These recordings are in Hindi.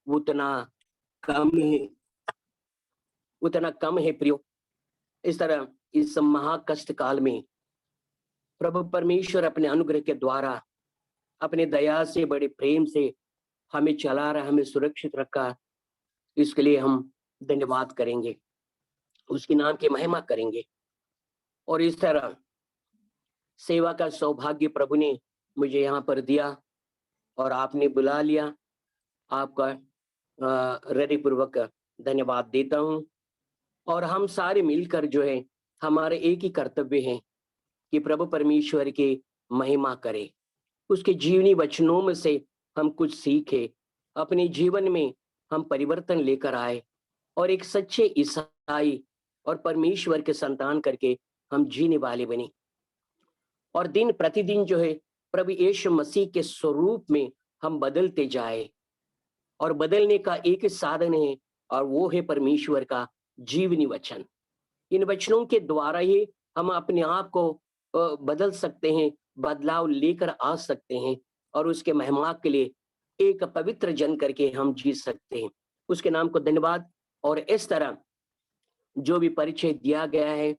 उतना कम है, उतना कम है प्रियो। इस तरह इस महाकष्ट काल में प्रभु परमेश्वर अपने अनुग्रह के द्वारा, अपने दया से, बड़े प्रेम से हमें चला रहा, हमें सुरक्षित रखा। इसके लिए हम धन्यवाद करेंगे, उसके नाम की महिमा करेंगे। और इस तरह सेवा का सौभाग्य प्रभु ने मुझे यहाँ पर दिया और आपने बुला लिया। आपका हृदयपूर्वक धन्यवाद देता हूँ। और हम सारे मिलकर जो है, हमारे एक ही कर्तव्य है कि प्रभु परमेश्वर की महिमा करें, उसके जीवनी वचनों में से हम कुछ सीखे, अपने जीवन में हम परिवर्तन लेकर आए और एक सच्चे ईसाई और परमेश्वर के संतान करके हम जीने वाले बने। और दिन प्रतिदिन जो है प्रभु यीशु मसीह के स्वरूप में हम बदलते जाए। और बदलने का एक ही साधन है और वो है परमेश्वर का जीवनी वचन। इन वचनों के द्वारा ही हम अपने आप को बदल सकते हैं, बदलाव लेकर आ सकते हैं और उसके महिमा के लिए एक पवित्र जन करके हम जी सकते हैं। उसके नाम को धन्यवाद। और इस तरह जो भी परिचय दिया गया है,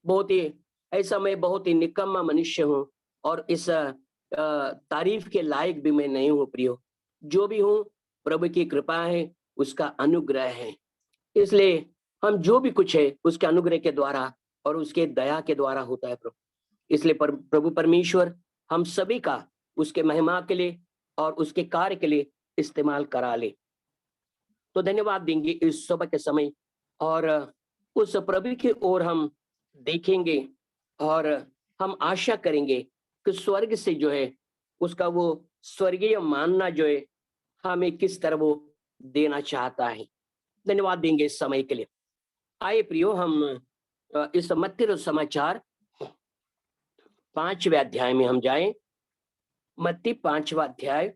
बहुत ही ऐसा मैं बहुत ही निकम्मा मनुष्य हूँ और इस तारीफ के लायक भी मैं नहीं हूँ प्रियो। जो भी हूँ प्रभु की कृपा है, उसका अनुग्रह है। इसलिए हम जो भी कुछ है उसके अनुग्रह के द्वारा और उसके दया के द्वारा होता है प्रभु। इसलिए प्रभु परमेश्वर हम सभी का उसके महिमा के लिए और उसके कार्य के लिए इस्तेमाल करा ले। तो धन्यवाद देंगे इस सुबह के समय और उस प्रभु की ओर हम देखेंगे और हम आशा करेंगे कि स्वर्ग से जो है उसका वो स्वर्गीय मानना जो है हमें किस तरह वो देना चाहता है। धन्यवाद देंगे इस समय के लिए। आइए प्रियो, हम इस मत्ती समाचार 5वें अध्याय में हम जाएं। मत्ती 5वां अध्याय,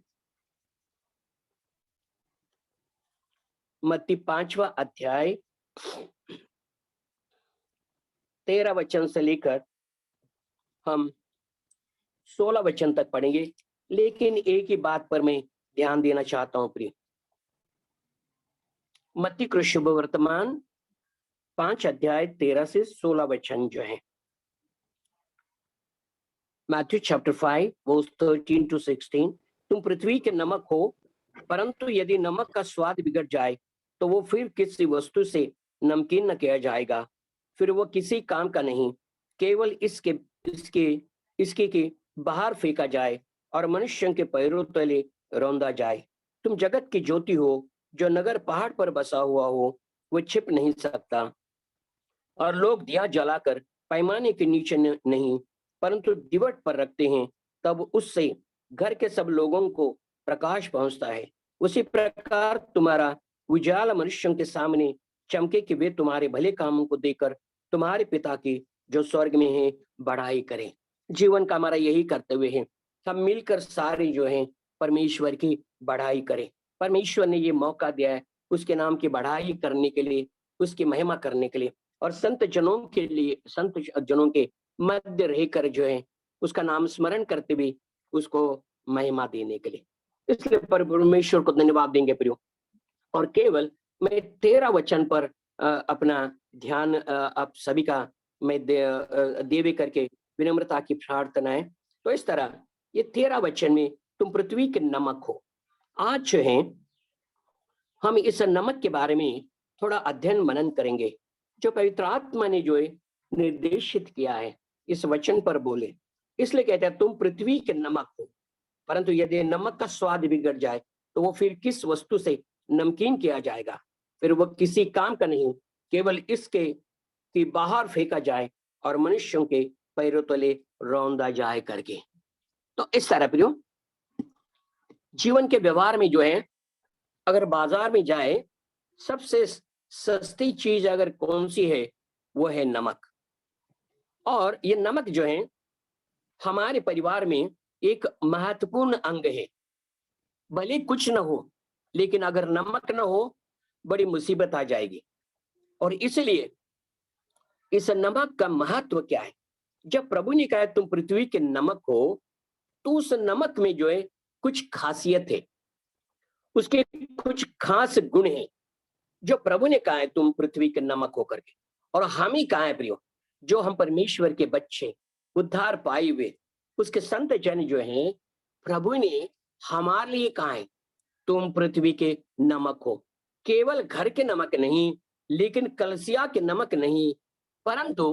मत्ती 5वां अध्याय 13 वचन से लेकर हम 16 वचन तक पढ़ेंगे। लेकिन एक ही बात पर मैं ध्यान देना चाहता हूं प्रिय। मत्ती कृ शुभ वर्तमान 5 अध्याय 13 से 16 वचन जो है, मैथ्यू चैप्टर 5 वर्स 13 to 16। तुम पृथ्वी के नमक हो, परंतु यदि नमक का स्वाद बिगड़ जाए तो वो फिर किसी वस्तु से नमकीन न किया जाएगा, फिर वो किसी काम का नहीं, केवल इसके इसके इसके के बाहर फेंका जाए और मनुष्यों के पैरों तले रौंदा जाए। तुम जगत की ज्योति हो, जो नगर पहाड़ पर बसा हुआ हो वो छिप नहीं सकता। और लोग दिया जलाकर पैमाने के नीचे नहीं परंतु दिवट पर रखते हैं, तब उससे घर के सब लोगों को प्रकाश पहुंचता है। उसी प्रकार तुम्हारा उजाला मनुष्यों के सामने चमके कि वे तुम्हारे भले कामों को देकर तुम्हारे पिता की जो स्वर्ग में है बढ़ाई करें। जीवन का हमारा यही कर्तव्य है, हम मिलकर सारे जो हैं परमेश्वर की बढ़ाई करें। परमेश्वर ने ये मौका दिया है उसके नाम की बढ़ाई करने के लिए, उसकी महिमा करने के लिए और संत जनों के लिए, संत जनों के मध्य रहकर जो है उसका नाम स्मरण करते हुए उसको महिमा देने के लिए। इसलिए परमेश्वर को धन्यवाद देंगे प्रियो। और केवल मैं 13 वचन पर अपना ध्यान आप सभी का मैं देवे करके विनम्रता की प्रार्थना है। तो इस तरह ये 13 वचन में तुम पृथ्वी के नमक हो। आज जो है हम इस नमक के बारे में थोड़ा अध्ययन मनन करेंगे, जो पवित्र आत्मा ने जो है निर्देशित किया है इस वचन पर बोले। इसलिए कहते हैं तुम पृथ्वी के नमक हो, परंतु यदि नमक का स्वाद बिगड़ जाए तो वो फिर किस वस्तु से नमकीन किया जाएगा, फिर वो किसी काम का नहीं, केवल इसके कि बाहर फेंका जाए और मनुष्यों के पैरों तले रौंदा जाए करके। तो इस तरह प्रियो जीवन के व्यवहार में जो है, अगर बाजार में जाए सबसे सस्ती चीज अगर कौन सी है वो है नमक। और ये नमक जो है हमारे परिवार में एक महत्वपूर्ण अंग है। भले कुछ न हो, लेकिन अगर नमक न हो बड़ी मुसीबत आ जाएगी। और इसलिए इस नमक का महत्व क्या है? जब प्रभु ने कहा तुम पृथ्वी के नमक हो, तो उस नमक में जो है कुछ खासियत है। उसके कुछ खास गुण हैं जो प्रभु ने कहा है तुम पृथ्वी के नमक होकर के। और हम ही कहा है प्रियो, जो हम परमेश्वर के बच्चे उद्धार पाए हुए उसके संत जन जो हैं, प्रभु ने हमारे लिए कहा है तुम पृथ्वी के नमक हो। केवल घर के नमक नहीं, लेकिन कलसिया के नमक नहीं, परंतु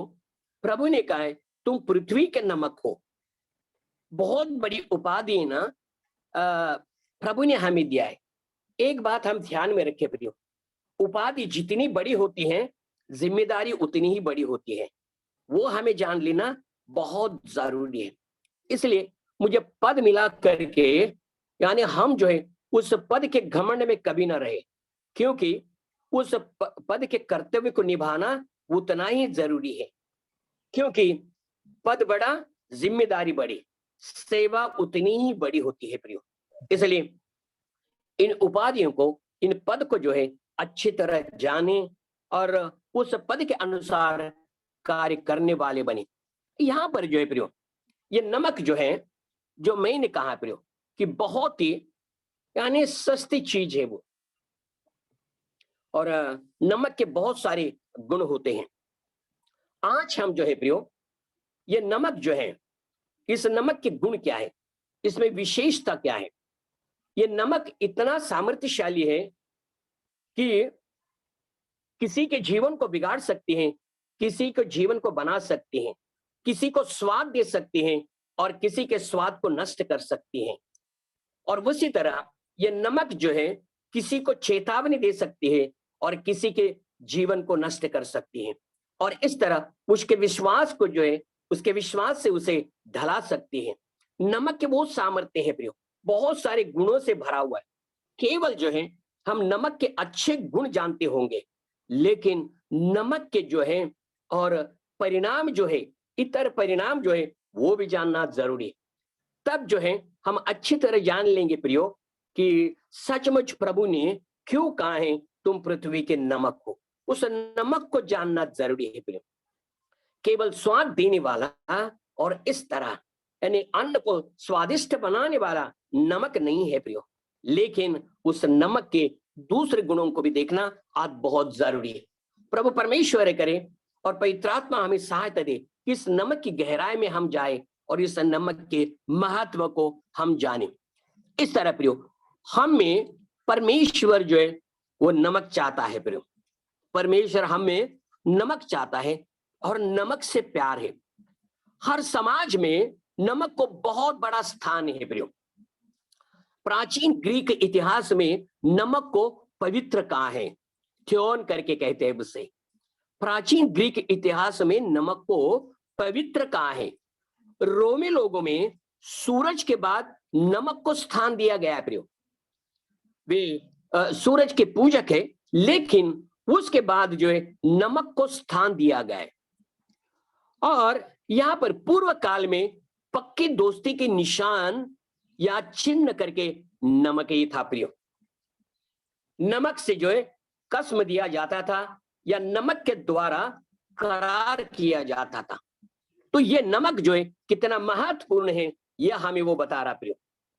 प्रभु ने कहा है तुम पृथ्वी के नमक हो। बहुत बड़ी उपाधि है ना प्रभु ने हमें दिया है। एक बात हम ध्यान में रखें प्रियो, उपाधि जितनी बड़ी होती है जिम्मेदारी उतनी ही बड़ी होती है, वो हमें जान लेना बहुत जरूरी है। इसलिए मुझे पद मिला करके यानी हम जो है उस पद के घमंड में कभी ना रहे, क्योंकि उस पद के कर्तव्य को निभाना उतना ही जरूरी है। क्योंकि पद बड़ा, जिम्मेदारी बड़ी, सेवा उतनी ही बड़ी होती है प्रियो। इसलिए इन उपाधियों को, इन पद को जो है अच्छी तरह जाने और उस पद के अनुसार कार्य करने वाले बने। यहां पर जो है प्रियो, ये नमक जो है, जो मैंने कहा प्रियो कि बहुत ही यानी सस्ती चीज है वो, और नमक के बहुत सारे गुण होते हैं। आज हम जो है प्रियो, ये नमक जो है, इस नमक के गुण क्या है, इसमें विशेषता क्या है। ये नमक इतना सामर्थ्यशाली है कि किसी के जीवन को बिगाड़ सकती हैं, किसी के जीवन को बना सकती हैं, किसी को स्वाद दे सकती हैं और किसी के स्वाद को नष्ट कर सकती हैं। और उसी तरह ये नमक जो है किसी को चेतावनी दे सकती है और किसी के जीवन को नष्ट कर सकती है। और इस तरह उसके विश्वास को जो है, उसके विश्वास से उसे ढला सकती है। नमक के बहुत सामर्थ्य है प्रियो, बहुत सारे गुणों से भरा हुआ है। केवल जो है हम नमक के अच्छे गुण जानते होंगे, लेकिन नमक के जो है और परिणाम जो है, इतर परिणाम जो है वो भी जानना जरूरी है। तब जो है हम अच्छी तरह जान लेंगे प्रियो कि सचमुच प्रभु ने क्यों कहा है तुम पृथ्वी के नमक हो। उस नमक को जानना जरूरी है प्रियो। केवल स्वाद देने वाला और इस तरह यानी अन्न को स्वादिष्ट बनाने वाला नमक नहीं है प्रियो, लेकिन उस नमक के दूसरे गुणों को भी देखना आज बहुत जरूरी है। प्रभु परमेश्वर करे और पवित्र आत्मा हमें सहायता दे कि इस नमक की गहराई में हम जाए और इस नमक के महत्व को हम जाने। इस तरह प्रियो, हमें परमेश्वर जो है वो नमक चाहता है प्रियो। परमेश्वर हमें नमक चाहता है और नमक से प्यार है। हर समाज में नमक को बहुत बड़ा स्थान है प्रियो। प्राचीन ग्रीक इतिहास में नमक को पवित्र कहा है, थियोन करके कहते हैं उसे। प्राचीन ग्रीक इतिहास में नमक को पवित्र कहा है। रोमी लोगों में सूरज के बाद नमक को स्थान दिया गया है प्रियो। वे सूरज के पूजक है, लेकिन उसके बाद जो है नमक को स्थान दिया गया है। और यहां पर पूर्व काल में पक्की दोस्ती के निशान या चिन्ह करके नमक ही था प्रियो। नमक से जो है कसम दिया जाता था या नमक के द्वारा करार किया जाता था। तो ये नमक जो है कितना महत्वपूर्ण है, यह हमें वो बता रहा प्रियो।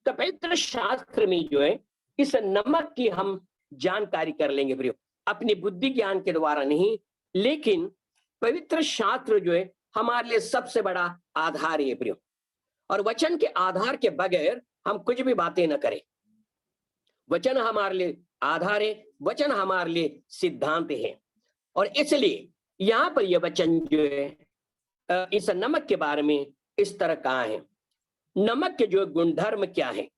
तो पवित्र शास्त्र में जो है इस नमक की हम जानकारी कर लेंगे प्रियो, अपनी बुद्धि ज्ञान के द्वारा नहीं, लेकिन पवित्र शास्त्र जो है हमारे लिए सबसे बड़ा आधार है प्रियो। और वचन के आधार के बगैर हम कुछ भी बातें न करें। वचन हमारे लिए आधार है, वचन हमारे लिए सिद्धांत है। और इसलिए यहां पर यह वचन जो है इस नमक के बारे में इस तरह कहा है। नमक के जो गुणधर्म क्या है,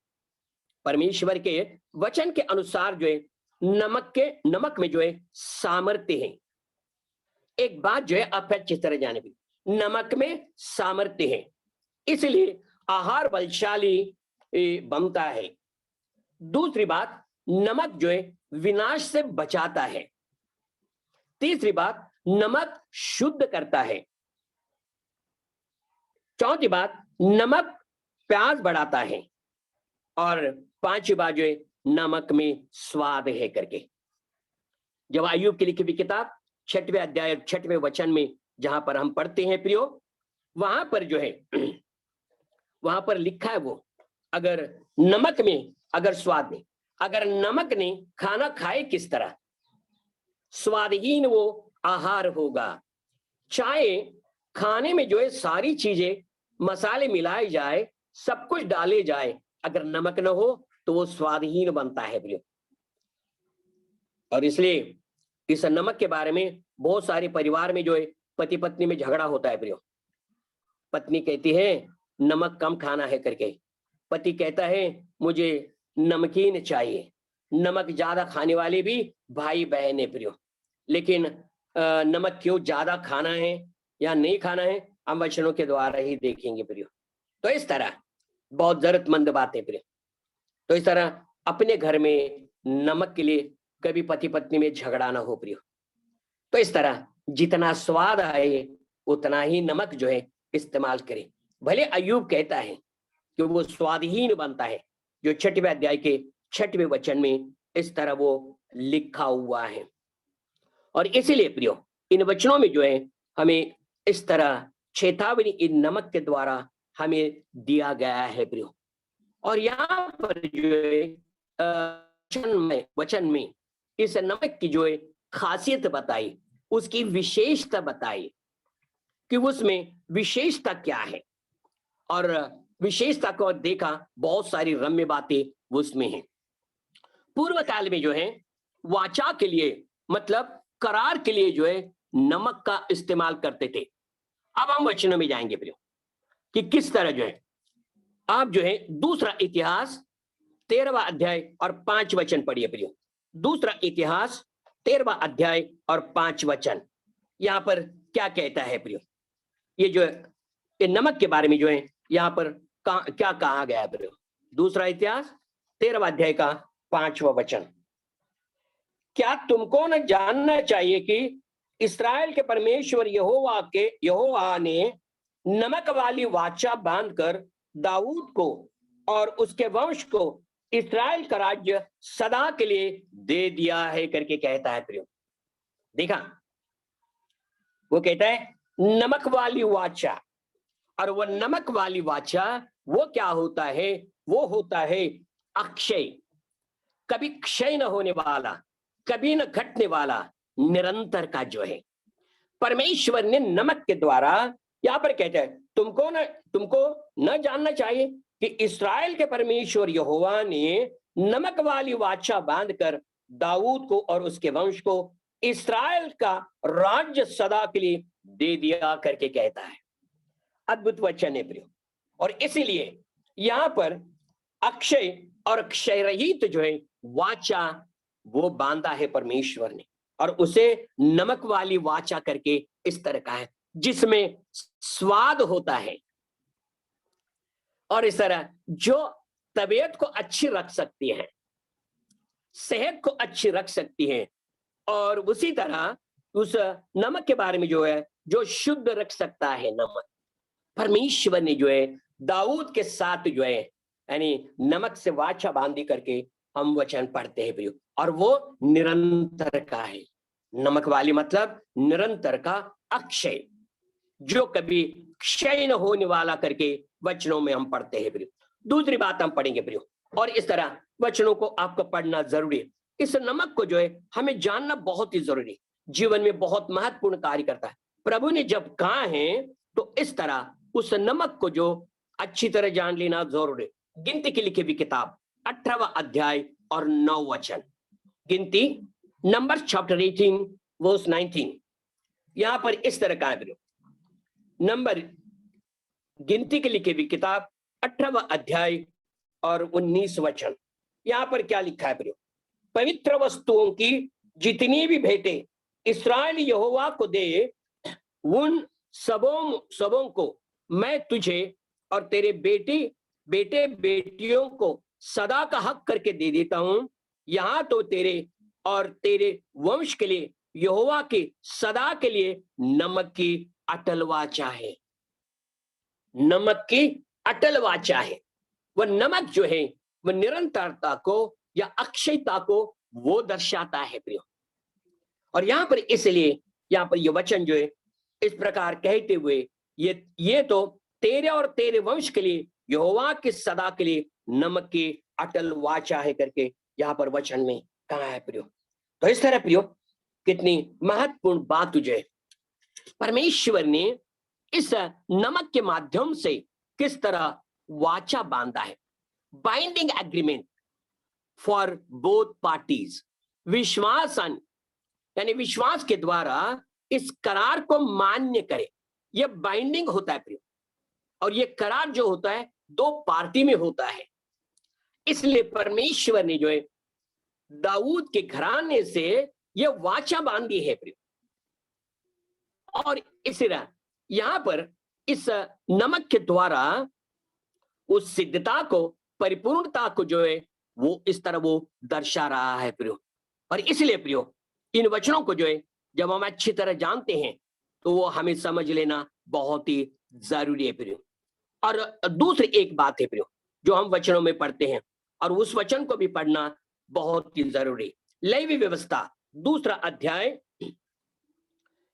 परमेश्वर के वचन के अनुसार जो है नमक में जो है सामर्थ्य है। एक बात जो है आप अच्छी तरह जाने भी, नमक में सामर्थ्य है, इसलिए आहार बलशाली बनता है। दूसरी बात, नमक जो है विनाश से बचाता है। तीसरी बात, नमक शुद्ध करता है। चौथी बात, नमक प्यास बढ़ाता है। और पांचवी बात जो है नमक में स्वाद है करके। जब अय्यूब की लिखी हुई किताब 6वें अध्याय 6वें वचन में जहां पर हम पढ़ते हैं प्रियो, वहां पर जो है वहां पर लिखा है वो, अगर नमक में अगर स्वाद नहीं, अगर नमक ने खाना खाए किस तरह, स्वादहीन वो आहार होगा। चाहे खाने में जो है सारी चीजें मसाले मिलाए जाए, सब कुछ डाले जाए, अगर नमक न हो तो वो स्वादहीन बनता है प्रियो। और इसलिए इस नमक के बारे में बहुत सारे परिवार में जो है पति पत्नी में झगड़ा होता है प्रियो। पत्नी कहती है नमक कम खाना है करके, पति कहता है मुझे नमकीन चाहिए। नमक ज्यादा खाने वाले भी भाई बहन है प्रियो, लेकिन नमक क्यों ज्यादा खाना है या नहीं खाना है हम वचनों के द्वारा ही देखेंगे प्रियो। तो इस तरह बहुत जरूरतमंद बात है प्रियो। तो इस तरह अपने घर में नमक के लिए कभी पति पत्नी में झगड़ा ना हो प्रियो। तो इस तरह जितना स्वाद आए उतना ही नमक जो है इस्तेमाल करें। भले अय्यूब कहता है कि वो स्वादहीन बनता है, जो 6वें अध्याय के 6वें वचन में इस तरह वो लिखा हुआ है। और इसीलिए प्रियो इन वचनों में जो है हमें इस तरह चेतावनी इन नमक के द्वारा हमें दिया गया है प्रियो। और यहाँ पर जो है वचन में इस नमक की जो है खासियत बताई, उसकी विशेषता बताई कि उसमें विशेषता क्या है। और विशेषता को देखा, बहुत सारी रम्य बातें उसमें हैं। पूर्व काल में जो है वाचा के लिए मतलब करार के लिए जो है नमक का इस्तेमाल करते थे। अब हम वचनों में जाएंगे प्रियो कि किस तरह जो है। आप जो है दूसरा इतिहास 13वां अध्याय और 5 वचन पढ़िए प्रियो। दूसरा इतिहास 13वां अध्याय और 5 वचन यहाँ पर क्या कहता है प्रियो। ये जो है ये नमक के बारे में जो है यहाँ पर क्या कहा गया है प्रियो। दूसरा इतिहास 13वां अध्याय का 5वां वचन, क्या तुमको न जानना चाहिए कि इस्राएल के परमेश्वर यहोवा ने नमक वाली वाचा बांधकर दाऊद को और उसके वंश को इस्राएल का राज्य सदा के लिए दे दिया है करके कहता है प्रियो। देखा, वो कहता है नमक वाली वाचा, और वो नमक वाली वाचा वो क्या होता है, वो होता है अक्षय, कभी क्षय न होने वाला, कभी न घटने वाला, निरंतर का जो है। परमेश्वर ने नमक के द्वारा यहां पर कहता है तुमको न जानना चाहिए कि इस्राएल के परमेश्वर यहोवा ने नमक वाली वाचा बांधकर दाऊद को और उसके वंश को इस्राएल का राज्य सदा के लिए दे दिया करके कहता है। अद्भुत वचन है प्रियो। और इसीलिए यहां पर अक्षय और क्षय रहित जो है वाचा वो बांधा है परमेश्वर ने, और उसे नमक वाली वाचा करके इस तरह का है जिसमें स्वाद होता है। और इस तरह जो तबीयत को अच्छी रख सकती है, सेहत को अच्छी रख सकती है, और उसी तरह उस नमक के बारे में जो है जो शुद्ध रख सकता है नमक, परमेश्वर ने जो है दाऊद के साथ जो है यानी नमक से वाचा बांधी करके हम वचन पढ़ते हैं प्रियो। और वो निरंतर का है। नमक वाली मतलब निरंतर का, अक्षय जो कभी क्षय न होने वाला करके वचनों में हम पढ़ते हैं प्रियो। दूसरी बात हम पढ़ेंगे प्रियो, और इस तरह वचनों को आपको पढ़ना जरूरी है। इस नमक को जो है हमें जानना बहुत ही जरूरी है, जीवन में बहुत महत्वपूर्ण कार्य करता है। प्रभु ने जब कहा है तो इस तरह उस नमक को जो अच्छी तरह जान लेना जरूरी है। गिनती की लिखी हुई किताब 18वां अध्याय और 9 वचन, गिनती नंबर चैप्टर 18 वर्स 19, यहां पर इस तरह का है। नंबर गिनती के लिखी हुई किताब 18वां अध्याय और 19 वचन, यहां पर क्या लिखा है प्रियो। पवित्र वस्तुओं की जितनी भी भेंटें इस्राएल यहोवा को दे, उन सबों को मैं तुझे और तेरे बेटे बेटियों को सदा का हक करके दे देता हूं। यहां तो तेरे और तेरे वंश के लिए यहोवा की सदा के लिए नमक की अटल वाचा है। नमक की अटल वाचा है। वह नमक जो है वह निरंतरता को या अक्षयता को वो दर्शाता है प्रियो। और यहां पर इसलिए यहां पर यह वचन जो है इस प्रकार कहते हुए ये तो तेरे और तेरे वंश के लिए यहोवा की सदा के लिए नमक की अटल वाचा है करके यहाँ पर वचन में कहा है प्रियो। तो इस तरह प्रियो कितनी महत्वपूर्ण बात तुझे परमेश्वर ने इस नमक के माध्यम से किस तरह वाचा बांधा है, binding agreement for both parties. विश्वासन यानी विश्वास के द्वारा इस करार को मान्य करे, यह बाइंडिंग होता है प्रियो। और यह करार जो होता है दो पार्टी में होता है। इसलिए परमेश्वर ने जो है दाऊद के घराने से यह वाचा बांधी है प्रियो। और इस तरह यहां पर इस नमक के द्वारा उस सिद्धता को, परिपूर्णता को जो है वो इस तरह वो दर्शा रहा है प्रियो। और इसलिए प्रियो इन वचनों को जो है जब हम अच्छी तरह जानते हैं तो वो हमें समझ लेना बहुत ही जरूरी है प्रियो। और दूसरी एक बात है प्रियो जो हम वचनों में पढ़ते हैं और उस वचन को भी पढ़ना बहुत ही जरूरी। लेवी व्यवस्था दूसरा अध्याय,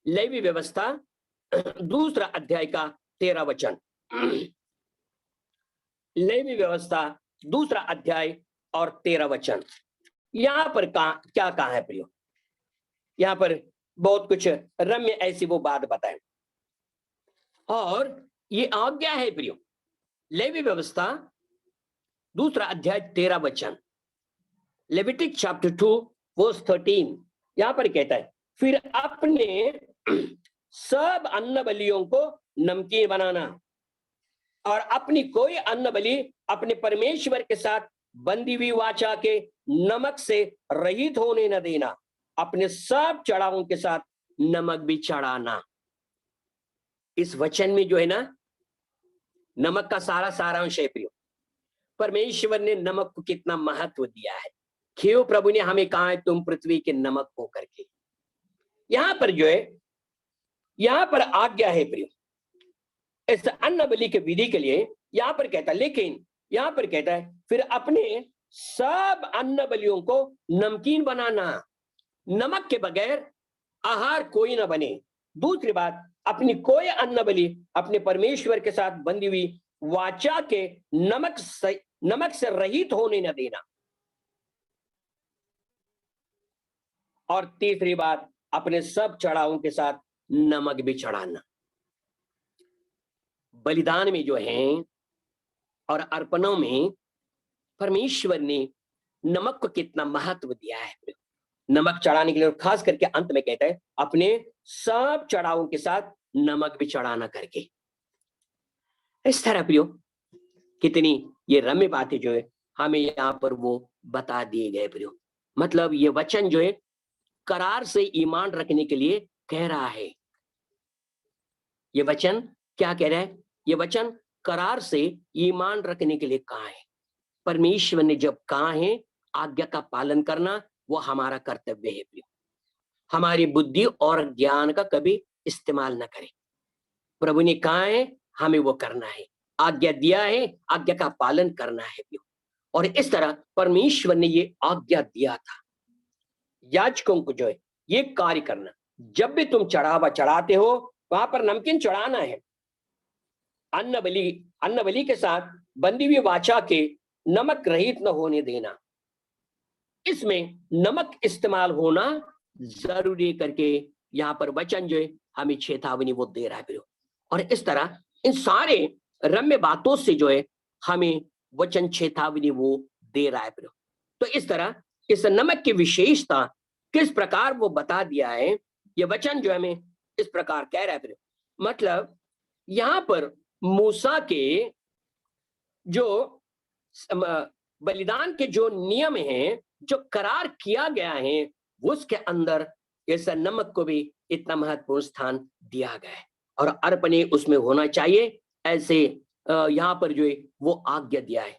लेवी व्यवस्था दूसरा अध्याय का 13 वचन। लेवी व्यवस्था दूसरा अध्याय और 13 वचन। यहां पर क्या कहा है प्रियो? यहां पर बहुत कुछ रम्य ऐसी वो बात बताए और ये आज्ञा है प्रियो। लेवी व्यवस्था दूसरा अध्याय 13 वचन, लेविटिक चैप्टर 2 वर्स 13। यहां पर कहता है फिर अपने सब अन्न बलियों को नमकीन बनाना और अपनी कोई अन्न बलि अपने परमेश्वर के साथ बंदी हुई वाचा के नमक से रहित होने न देना। अपने सब चढ़ावों के साथ नमक भी चढ़ाना। इस वचन में जो है ना नमक का सारा सारांश है प्रियो। परमेश्वर ने नमक को कितना महत्व दिया है। क्यों प्रभु ने हमें कहा है तुम पृथ्वी के नमक हो करके। यहां पर जो है यहां पर आज्ञा है प्रियो इस अन्न बलि के विधि के लिए। यहां पर कहता है, लेकिन यहां पर कहता है फिर अपने सब अन्न बलियों को नमकीन बनाना। नमक के बगैर आहार कोई ना बने। दूसरी बात, अपनी कोई अन्न बलि अपने परमेश्वर के साथ बंधी हुई वाचा के नमक से रहित होने न देना। और तीसरी बात, अपने सब चढ़ावों के साथ नमक भी चढ़ाना। बलिदान में जो है और अर्पणों में परमेश्वर ने नमक को कितना महत्व दिया है। नमक चढ़ाने के लिए, और खास करके अंत में कहता है अपने सब चढ़ावों के साथ नमक भी चढ़ाना करके। इस तरह प्रियो कितनी ये रम्य बातें जो है हमें यहाँ पर वो बता दिए गए प्रियो। मतलब ये वचन जो है करार से ईमान रखने के लिए कह रहा है। ये वचन क्या कह रहा है? ये वचन करार से ईमान रखने के लिए कहा है। परमेश्वर ने जब कहा है आज्ञा का पालन करना वो हमारा कर्तव्य है प्रियो। हमारी बुद्धि और ज्ञान का कभी इस्तेमाल न करें। प्रभु ने कहा है हमें वो करना है, आज्ञा दिया है, आज्ञा का पालन करना है प्रियो। और इस तरह परमेश्वर ने ये आज्ञा दिया था याजकों को जो है ये कार्य करना। जब भी तुम चढ़ावा चढ़ाते हो वहां पर नमकीन चढ़ाना है। अन्न बलि के साथ बंदी हुई वाचा के नमक रहित न होने देना। इसमें नमक इस्तेमाल होना जरूरी करके यहाँ पर वचन जो है हमें चेतावनी वो दे रहा है प्रियो। और इस तरह इन सारे रम्य बातों से जो है हमें वचन चेतावनी वो दे रहा है प्रियो। तो इस तरह इस नमक की विशेषता किस प्रकार वो बता दिया है। ये वचन जो हमें इस प्रकार कह रहा है प्रियो। मतलब यहाँ पर मूसा के जो बलिदान के जो नियम हैं, जो करार किया गया है, उसके अंदर इस नमक को भी इतना महत्वपूर्ण स्थान दिया गया है और अर्पणे उसमें होना चाहिए। ऐसे यहाँ पर जो है वो आज्ञा दिया है।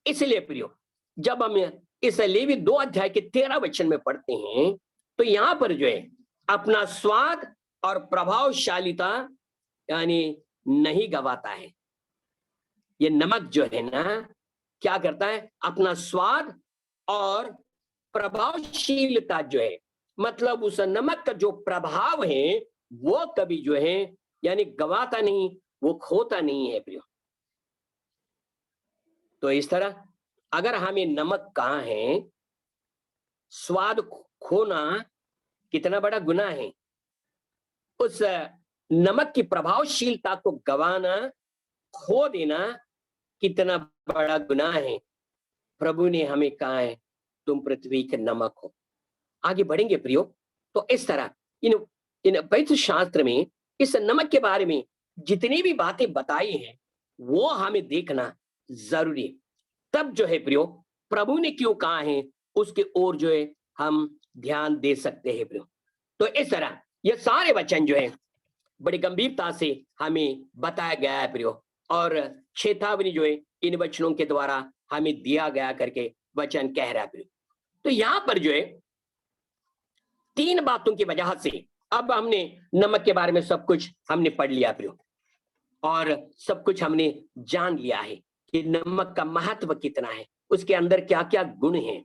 इसलिए प्रियो जब हम इस लेवी 2 अध्याय के 13 वचन में पढ़ते हैं तो यहाँ पर जो है अपना स्वाद और प्रभावशालीता यानी नहीं गवाता है। ये नमक जो है ना क्या करता है? अपना स्वाद और प्रभावशीलता जो है, मतलब उस नमक का जो प्रभाव है वो कभी जो है यानी गवाता नहीं, वो खोता नहीं है प्रियो। तो इस तरह अगर हमें नमक कहाँ है स्वाद खोना कितना बड़ा गुनाह है, उस नमक की प्रभावशीलता को गंवाना, खो देना कितना बड़ा गुनाह है। प्रभु ने हमें कहा है तुम पृथ्वी के नमक हो। आगे बढ़ेंगे प्रियो, तो इस तरह इन इन पवित्र शास्त्र में इस नमक के बारे में जितनी भी बातें बताई हैं वो हमें देखना जरूरी है। तब जो है प्रियो, प्रभु ने क्यों कहा है उसके ओर जो है हम ध्यान दे सकते हैं प्रियो। तो इस तरह ये सारे वचन जो है बड़ी गंभीरता से हमें बताया गया है प्रियो, और चेतावनी जो है इन वचनों के द्वारा हमें दिया गया करके वचन कह रहा है प्रियो। तो यहां पर जो है 3 बातों की वजह से अब हमने नमक के बारे में सब कुछ हमने पढ़ लिया प्रियो, और सब कुछ हमने जान लिया है कि नमक का महत्व कितना है, उसके अंदर क्या क्या गुण हैं,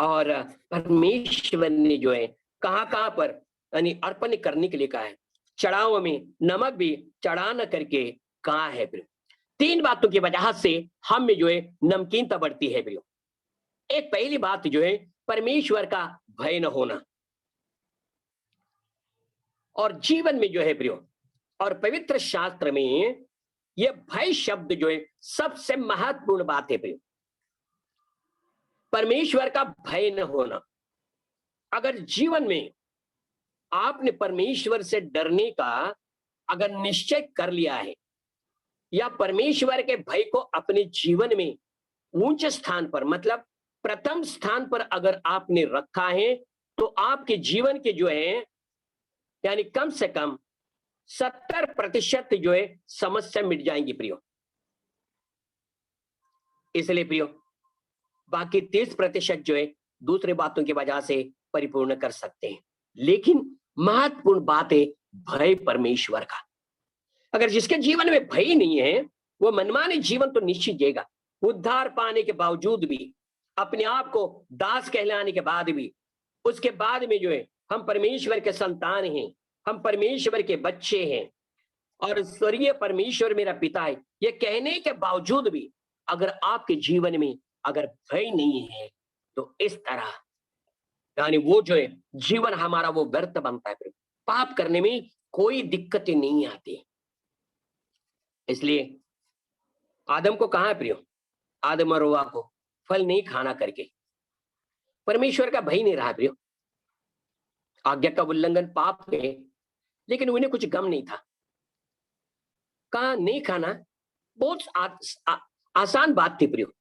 और परमेश्वर ने जो है कहां कहां पर यानी अर्पण करने के लिए कहा है। चढ़ाव में नमक भी चढ़ा न करके कहा है प्रियो। 3 बातों की वजह से हम में जो है नमकीनता बढ़ती है प्रियो। एक पहली बात जो है परमेश्वर का भय न होना, और जीवन में जो है प्रियो, और पवित्र शास्त्र में यह भय शब्द जो है सबसे महत्वपूर्ण बात है प्रियो। परमेश्वर का भय न होना। अगर जीवन में आपने परमेश्वर से डरने का अगर निश्चय कर लिया है, या परमेश्वर के भय को अपने जीवन में ऊंचे स्थान पर मतलब प्रथम स्थान पर अगर आपने रखा है, तो आपके जीवन के जो है यानी कम से कम 70% जो है समस्या मिट जाएंगी प्रियो। इसलिए प्रियो बाकी 30% जो है दूसरी बातों की वजह से परिपूर्ण कर सकते हैं, लेकिन महत्वपूर्ण बात है भय परमेश्वर का। अगर जिसके जीवन में भय नहीं है वो मनमाने जीवन तो निश्चित जिएगा। उद्धार पाने के बावजूद भी, अपने आप को दास कहलाने के बाद भी, उसके बाद में जो है हम परमेश्वर के संतान हैं, हम परमेश्वर के बच्चे हैं, और स्वर्गीय परमेश्वर मेरा पिता है, ये कहने के बावजूद भी अगर आपके जीवन में अगर भय नहीं है, तो इस तरह यानी वो जो है जीवन हमारा वो व्यर्थ बनता है। पाप करने में कोई दिक्कतें नहीं आती। इसलिए आदम को कहा है प्रियो, आदम और हव्वा को फल नहीं खाना करके परमेश्वर का भय नहीं रहा प्रियो। आज्ञा का उल्लंघन पाप है, लेकिन उन्हें कुछ गम नहीं था। कहा नहीं खाना, बहुत आसान बात थी प्रियो।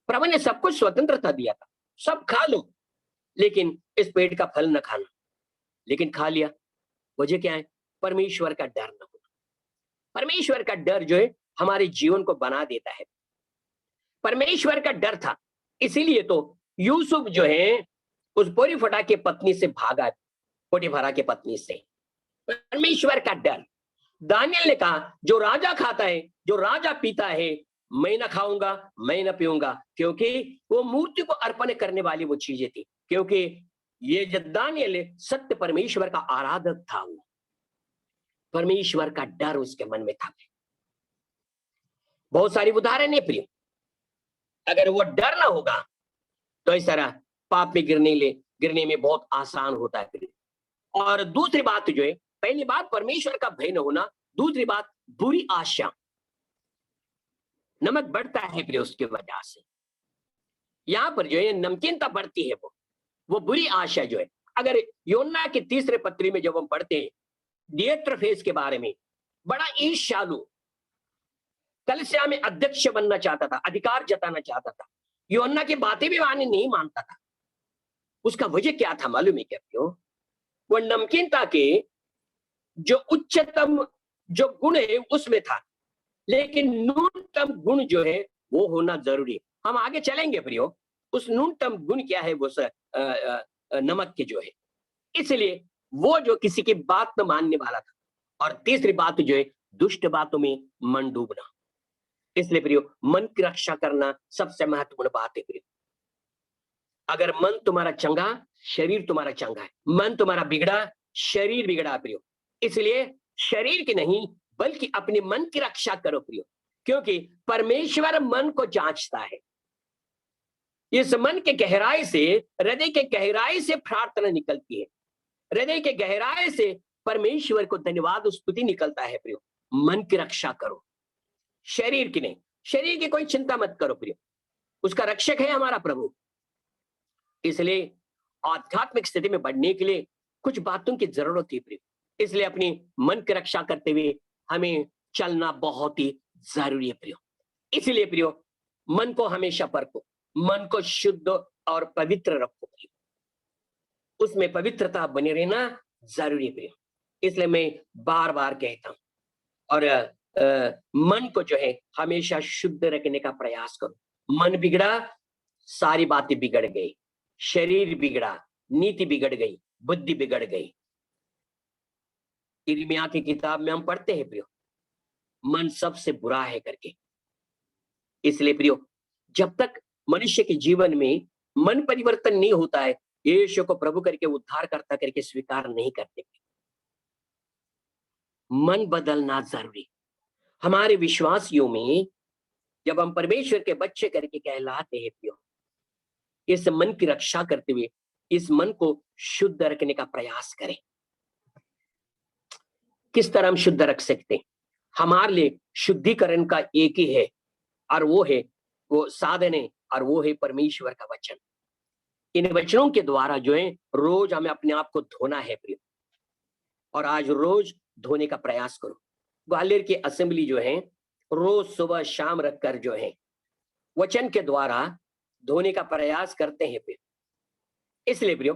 प्रभु ने सब कुछ स्वतंत्रता दिया था, सब खा लो, लेकिन इस पेड़ का फल न खाना, लेकिन खा लिया। वजह क्या है? परमेश्वर का डर न होना। परमेश्वर का डर जो है हमारे जीवन को बना देता है। परमेश्वर का डर था, इसीलिए तो यूसुफ जो है उस पोटीफरा के पत्नी से भागा, पोटीफरा के पत्नी से। परमेश्वर का डर। दानियल ने कहा जो राजा खाता है, जो राजा पीता है, मैं ना खाऊंगा, मैं ना पीऊंगा, क्योंकि वो मूर्ति को अर्पण करने वाली वो चीजें थी। क्योंकि ये जो दानियल सत्य परमेश्वर का आराधक था, वो परमेश्वर का डर उसके मन में था। बहुत सारी उदाहरण है प्रिय। अगर वो डर ना होगा तो इस तरह पाप में गिरने में बहुत आसान होता है प्रिय। और दूसरी बात जो है, पहली बात परमेश्वर का भय न होना, दूसरी बात बुरी आशा। नमक बढ़ता है प्रिय उसकी वजह से। यहां पर जो है नमकीनता बढ़ती है, वो बुरी आशा जो है। अगर योना के 3 पत्री में जब हम पढ़ते हैं डियोट्रेफेस के बारे में, बड़ा ईर्ष्यालु, कलीसिया में अध्यक्ष बनना चाहता था, अधिकार जताना चाहता था, योना की बातें भी वाणी नहीं मानता था। उसका वजह क्या था मालूम है क्या? क्यों? वो नमकीनता के जो उच्चतम जो गुण है उसमें था, लेकिन न्यूनतम गुण जो है वो होना जरूरी है। हम आगे चलेंगे प्रियो, उस न्यूनतम गुण क्या है वो नमक के जो है। इसलिए वो जो किसी की बात न मानने वाला था। और तीसरी बात जो है दुष्ट बातों में मन डूबना। इसलिए प्रियो मन की रक्षा करना सबसे महत्वपूर्ण बात है प्रियो। अगर मन तुम्हारा चंगा, शरीर तुम्हारा चंगा है। मन तुम्हारा बिगड़ा, शरीर बिगड़ा प्रियो। इसलिए शरीर की नहीं बल्कि अपने मन की रक्षा करो प्रियो, क्योंकि परमेश्वर मन को जांचता है। इस मन के गहराई से, हृदय के गहराई से प्रार्थना निकलती है। हृदय के गहराई से परमेश्वर को धन्यवाद और स्तुति निकलता है प्रियो। मन की रक्षा करो, शरीर की नहीं। शरीर की कोई चिंता मत करो प्रियो, उसका रक्षक है हमारा प्रभु। इसलिए आध्यात्मिक स्थिति में बढ़ने के लिए कुछ बातों की जरूरत है प्रियो। इसलिए अपनी मन की रक्षा करते हुए हमें चलना बहुत ही जरूरी है प्रियो। इसलिए प्रियो, मन को हमेशा परखो, मन को शुद्ध और पवित्र रखो प्रियो। उसमें पवित्रता बनी रहना जरूरी है प्रियो। इसलिए मैं बार बार कहता हूं, और मन को जो है हमेशा शुद्ध रखने का प्रयास करो। मन बिगड़ा, सारी बातें बिगड़ गई, शरीर बिगड़ा, नीति बिगड़ गई, बुद्धि बिगड़ गई। यिर्मयाह की किताब में हम पढ़ते हैं प्रियो, मन सबसे बुरा है करके। इसलिए प्रियो, जब तक मनुष्य के जीवन में मन परिवर्तन नहीं होता है, यीशु को प्रभु करके उद्धार करता करके स्वीकार नहीं करते। मन बदलना जरूरी। हमारे विश्वासियों में जब हम परमेश्वर के बच्चे करके कहलाते हैं प्रियो, इस मन की रक्षा करते हुए इस मन को शुद्ध रखने का प्रयास करें। किस तरह हम शुद्ध रख सकते हैं? हमारे लिए शुद्धिकरण का एक ही है, और वो है, वो साधन है, और वो है परमेश्वर का वचन। इन वचनों के द्वारा जो है रोज हमें अपने आप को धोना है प्रियो, और आज रोज धोने का प्रयास करो। ग्वालियर की असेंबली जो है रोज सुबह शाम रखकर जो है वचन के द्वारा धोने का प्रयास करते हैं प्रियो। इसलिए प्रियो,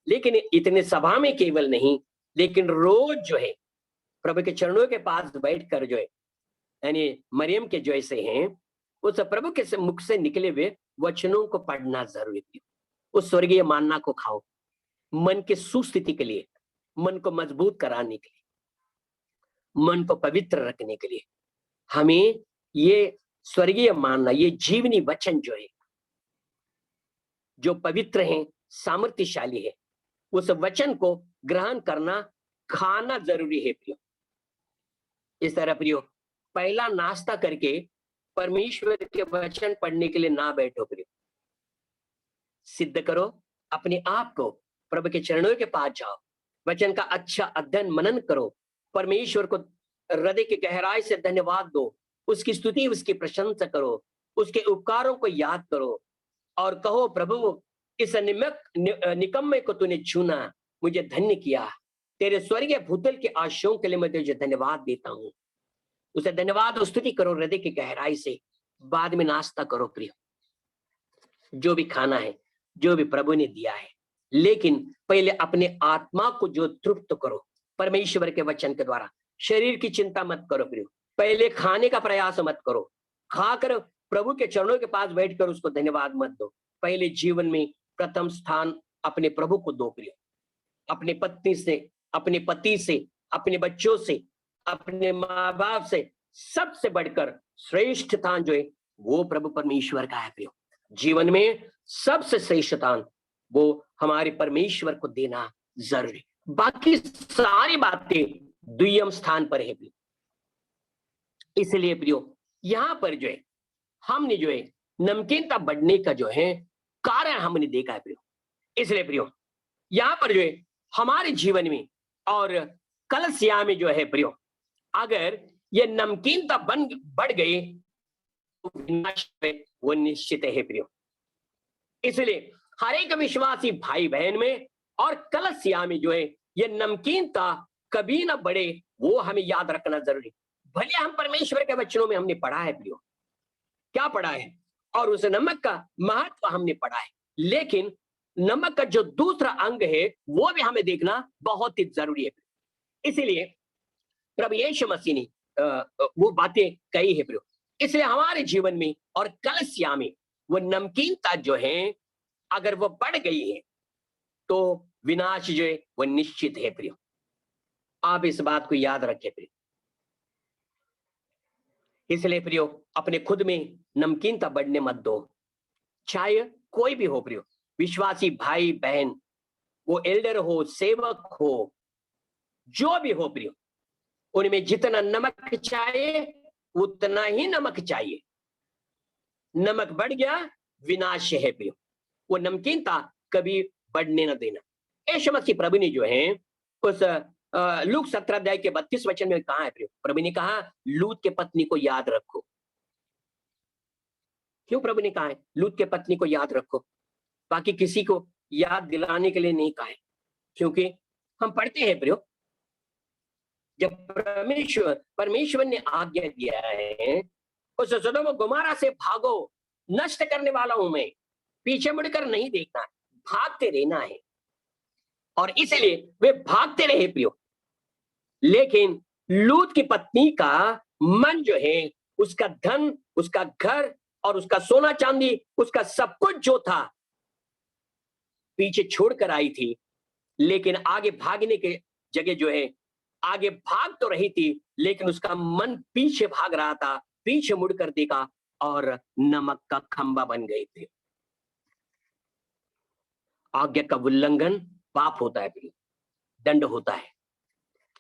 लेकिन इतने सभा में केवल नहीं, लेकिन रोज जो है प्रभु के चरणों के पास बैठकर जो है, यानी मरियम के जैसे हैं, उस प्रभु के मुख से निकले हुए वचनों को पढ़ना जरूरी है। उस स्वर्गीय मान्ना को खाओ, मन की सुस्थिति के लिए, मन को मजबूत कराने के लिए, मन को पवित्र रखने के लिए हमें ये स्वर्गीय मानना, ये जीवनी वचन जो है, जो पवित्र है, सामर्थ्यशाली है, उस वचन को ग्रहण करना, खाना जरूरी है प्रियो। इस तरह प्रियो, पहला नाश्ता करके परमेश्वर के वचन पढ़ने के लिए ना बैठो प्रियो। सिद्ध करो अपने आप को, प्रभु के चरणों के पास जाओ, वचन का अच्छा अध्ययन मनन करो, परमेश्वर को हृदय की गहराई से धन्यवाद दो, उसकी स्तुति, उसकी प्रशंसा करो, उसके उपकारों को याद करो, और कहो प्रभु, इस निकम्मे को तूने चुना, मुझे धन्य किया। तेरे स्वर्गीय भूतल के आशीषों के लिए मैं तुझे धन्यवाद देता हूँ। उसे धन्यवाद और स्तुति करो हृदय की गहराई से। बाद में नाश्ता करो प्रिय, जो भी खाना है, जो भी प्रभु ने दिया है, लेकिन पहले अपने आत्मा को जो तृप्त करो परमेश्वर के वचन के द्वारा। शरीर की चिंता मत करो प्रियो, पहले खाने का प्रयास मत करो। खाकर प्रभु के चरणों के पास बैठकर उसको धन्यवाद मत दो। पहले जीवन में प्रथम स्थान अपने प्रभु को दो प्रियो। अपने पत्नी से, अपने पति से, अपने बच्चों से, अपने माँ बाप से सबसे बढ़कर श्रेष्ठ स्थान जो है वो प्रभु परमेश्वर का है प्रियो। जीवन में सबसे श्रेष्ठ स्थान वो हमारे परमेश्वर को देना जरूरी, बाकी सारी बातें द्वितीय स्थान पर है प्रियो। इसलिए प्रियो, यहां पर जो है हमने जो है नमकीनता बढ़ने का जो है कारण हमने देखा है प्रियो। इसलिए प्रियो, यहां पर जो है हमारे जीवन में और कलसिया में जो है प्रियो, अगर ये नमकीनता बढ़ गई तो विनाश वो निश्चित है प्रियो। इसलिए हर एक विश्वासी भाई बहन में और कलसिया में जो है ये नमकीनता कभी ना बढ़े, वो हमें याद रखना जरूरी। भले हम परमेश्वर के वचनों में हमने पढ़ा है प्रियो, क्या पढ़ा है, और उस नमक का महत्व हमने पढ़ा है, लेकिन नमक का जो दूसरा अंग है वो भी हमें देखना बहुत ही जरूरी है। इसीलिए प्रभु यीशु मसीह ने वो बातें कही है प्रियो। इसलिए हमारे जीवन में और कलसिया में वो नमकीनता जो है अगर वो बढ़ गई है तो विनाश जो है वो निश्चित है प्रियो। आप इस बात को याद रखें प्रियो। इसलिए प्रियो, अपने खुद में नमकीनता बढ़ने मत दो, चाहे कोई भी हो प्रियो, विश्वासी भाई बहन, वो एल्डर हो, सेवक हो, जो भी हो प्रियो, उनमें जितना नमक चाहिए उतना ही नमक चाहिए। नमक बढ़ गया, विनाश है प्रियो। वो नमकीनता कभी बढ़ने न देना। यीशु मसीह प्रभु ने जो है उस लूक 17 अध्याय के 32 वचन में कहा है प्रियो, प्रभु ने कहा लूत के पत्नी को याद रखो। क्यों प्रभु ने कहा है लूत के पत्नी को याद रखो, बाकी किसी को याद दिलाने के लिए नहीं कहा है? क्योंकि हम पढ़ते हैं प्रियो, जब परमेश्वर ने आज्ञा दिया है उस सदोम और गोमारा से भागो, नष्ट करने वाला हूं मैं, पीछे मुड़कर नहीं देखना, भागते रहना है। और इसलिए वे भागते रहे प्रियो। लेकिन लूत की पत्नी का मन जो है, उसका धन, उसका घर और उसका सोना चांदी, उसका सब कुछ जो था पीछे छोड़कर आई थी। लेकिन आगे भागने के जगह जो है, आगे भाग तो रही थी लेकिन उसका मन पीछे भाग रहा था। पीछे मुड़कर देखा और नमक का खंबा बन गए थे। आज्ञा का उल्लंघन पाप होता है प्रियो, दंड होता है।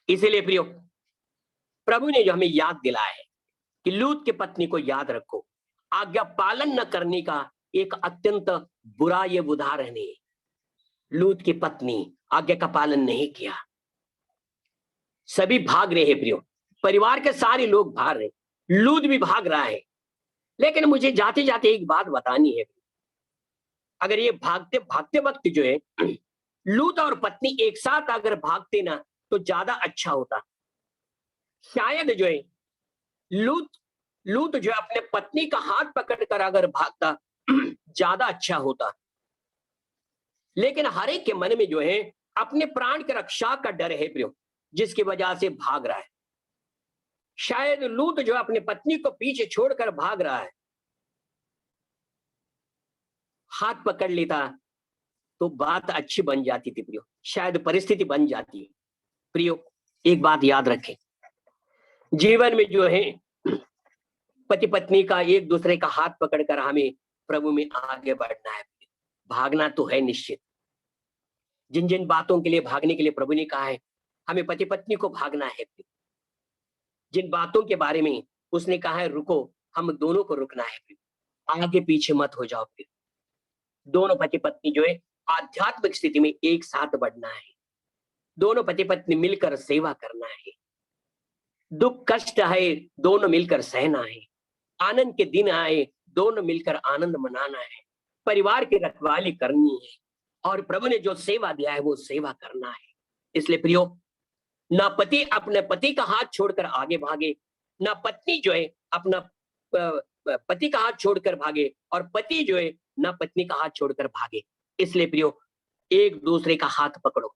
इसीलिए प्रियो प्रभु ने जो हमें याद दिलाया है कि लूत की पत्नी को याद रखो। आज्ञा पालन न करने का एक अत्यंत बुरा ये उदाहरण है। लूत की पत्नी आज्ञा का पालन नहीं किया, सभी भाग रहे हैं प्रियो, परिवार के सारे लोग भाग रहे, लूत भी भाग रहा है। लेकिन मुझे जाते जाते एक बात बतानी है, अगर ये भागते भागते वक्त जो है लूत और पत्नी एक साथ अगर भागते ना तो ज्यादा अच्छा होता। शायद जो है लूत जो है अपने पत्नी का हाथ पकड़कर अगर भागता ज्यादा अच्छा होता। लेकिन हर एक के मन में जो है अपने प्राण की रक्षा का डर है प्रियो, जिसकी वजह से भाग रहा है। शायद लूत जो अपने पत्नी को पीछे छोड़कर भाग रहा है, हाथ पकड़ लेता तो बात अच्छी बन जाती थी प्रियो, शायद परिस्थिति बन जाती। प्रियो एक बात याद रखें, जीवन में जो है पति पत्नी का एक दूसरे का हाथ पकड़कर हमें प्रभु में आगे बढ़ना है। भागना तो है निश्चित, जिन जिन बातों के लिए भागने के लिए प्रभु ने कहा है हमें पति पत्नी को भागना है। जिन बातों के बारे में उसने कहा है रुको, हम दोनों को रुकना है, आगे पीछे मत हो जाओ। फिर दोनों पति पत्नी जो है आध्यात्मिक स्थिति में एक साथ बढ़ना है। दोनों पति पत्नी मिलकर सेवा करना है। दुख कष्ट है दोनों मिलकर सहना है। आनंद के दिन आए दोनों मिलकर आनंद मनाना है। परिवार की रखवाली करनी है और प्रभु ने जो सेवा दिया है वो सेवा करना है। इसलिए प्रियो, ना पति अपने पति का हाथ छोड़कर आगे भागे, ना पत्नी जो है अपना पति का हाथ छोड़कर भागे, और पति जो है ना पत्नी का हाथ छोड़कर भागे। इसलिए प्रियो एक दूसरे का हाथ पकड़ो,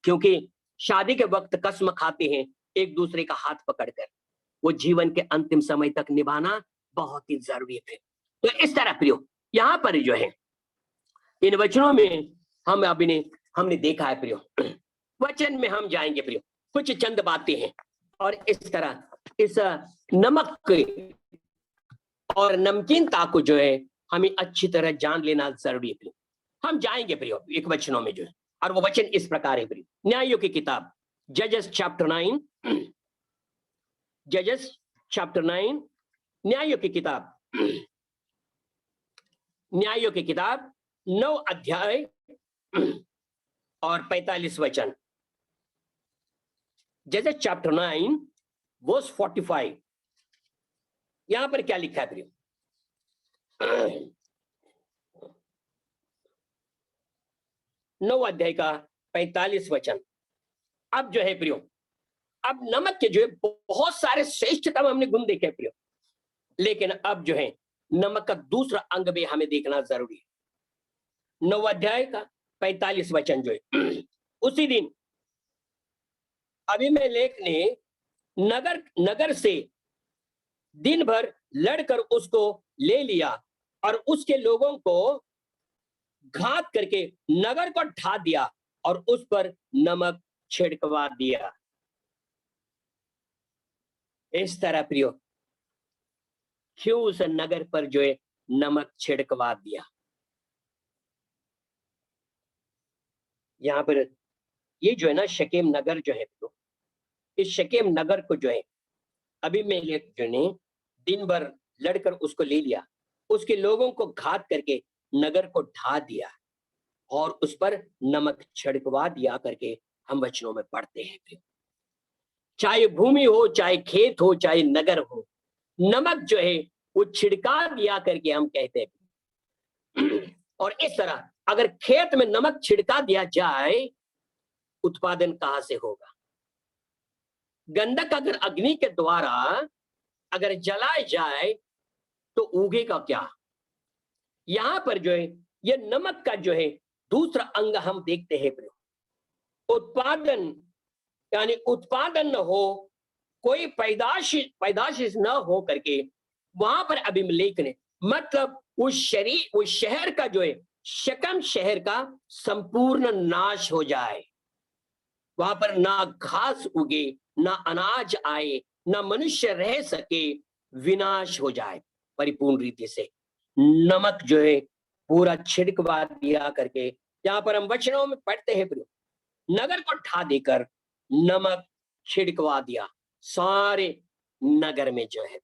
क्योंकि शादी के वक्त कसम खाते हैं एक दूसरे का हाथ पकड़कर, वो जीवन के अंतिम समय तक निभाना बहुत ही जरूरी है। तो इस तरह प्रियो यहाँ पर जो है इन वचनों में हमने देखा है प्रियो, वचन में हम जाएंगे प्रियो, कुछ चंद बातें हैं और इस तरह इस नमक और नमकीनता को जो है हमें अच्छी तरह जान लेना जरूरी है प्रियो। हम जाएंगे प्रियो एक वचनों में जो है, और वो वचन इस प्रकार है प्रियो। न्यायों की किताब जजेस चैप्टर 9, जजेस चैप्टर 9, न्यायों की किताब, न्यायों की किताब 9 अध्याय और 45 वचन। जजेस चैप्टर 9 वर्स 45, यहां पर क्या लिखा है प्रियो? 9 अध्याय का 45 वचन। अब जो है प्रियो, अब नमक के जो है बहुत सारे श्रेष्ठतम हमने गुण देखे प्रियो, लेकिन अब जो है नमक का दूसरा अंग भी हमें देखना जरूरी है। 9 अध्याय का 45 वचन जो है, उसी दिन अबीमेलेक ने नगर से दिन भर लड़कर उसको ले लिया और उसके लोगों को घात करके नगर को ढा दिया और उस पर नमक छिड़कवा दिया। इस तरह प्रियो क्यों उस नगर पर जो है नमक छिड़कवा दिया? यहाँ पर ये जो है ना शकेम नगर जो है प्रियो, इस शकेम नगर को जो है अबीमेलेक जो ने दिन भर लड़कर उसको ले लिया उसके लोगों को घात करके नगर को ढा दिया और उस पर नमक छिड़कवा दिया करके हम वचनों में पढ़ते हैं। चाहे भूमि हो, चाहे खेत हो, चाहे नगर हो, नमक जो है वो छिड़का दिया करके हम कहते हैं। और इस तरह अगर खेत में नमक छिड़का दिया जाए, उत्पादन कहां से होगा? गंधक अगर अग्नि के द्वारा अगर जलाए जाए तो उगेगा क्या? यहां पर जो है ये नमक का जो है दूसरा अंग हम देखते हैं। उत्पादन, यानी उत्पादन न हो, कोई पैदाशिश न हो करके वहां पर अबीमेलेक ने, मतलब उस शहर का जो है, शकेम शहर का संपूर्ण नाश हो जाए। वहां पर ना घास उगे, ना अनाज आए, ना मनुष्य रह सके, विनाश हो जाए परिपूर्ण रीति से। नमक जो है पूरा छिड़कवा दिया करके, यहाँ पर हम वचनों में पढ़ते हैं, नगर को ढा देकर नमक छिड़कवा दिया सारे नगर में जो है,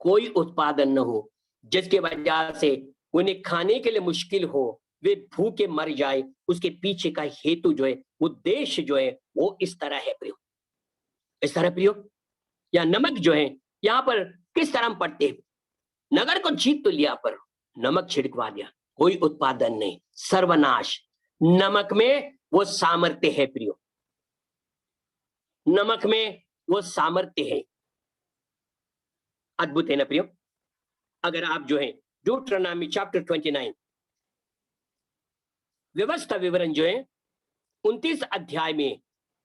कोई उत्पादन न हो, जिसके वजह से उन्हें खाने के लिए मुश्किल हो, वे भूखे मर जाए। उसके पीछे का हेतु जो है, उद्देश्य जो है वो इस तरह है प्रियो, इस तरह प्रियो। या नमक जो है यहाँ पर किस तरह हम पढ़ते हैं, नगर को जीत तो लिया पर नमक छिड़कवा दिया, कोई उत्पादन नहीं, सर्वनाश। नमक में वो सामर्थ्य है प्रियो, नमक में वो सामर्थ्य है। अद्भुत है ना प्रियो। अगर आप जो है ड्यूटरोनॉमी चैप्टर 29 व्यवस्था विवरण जो है 29 अध्याय में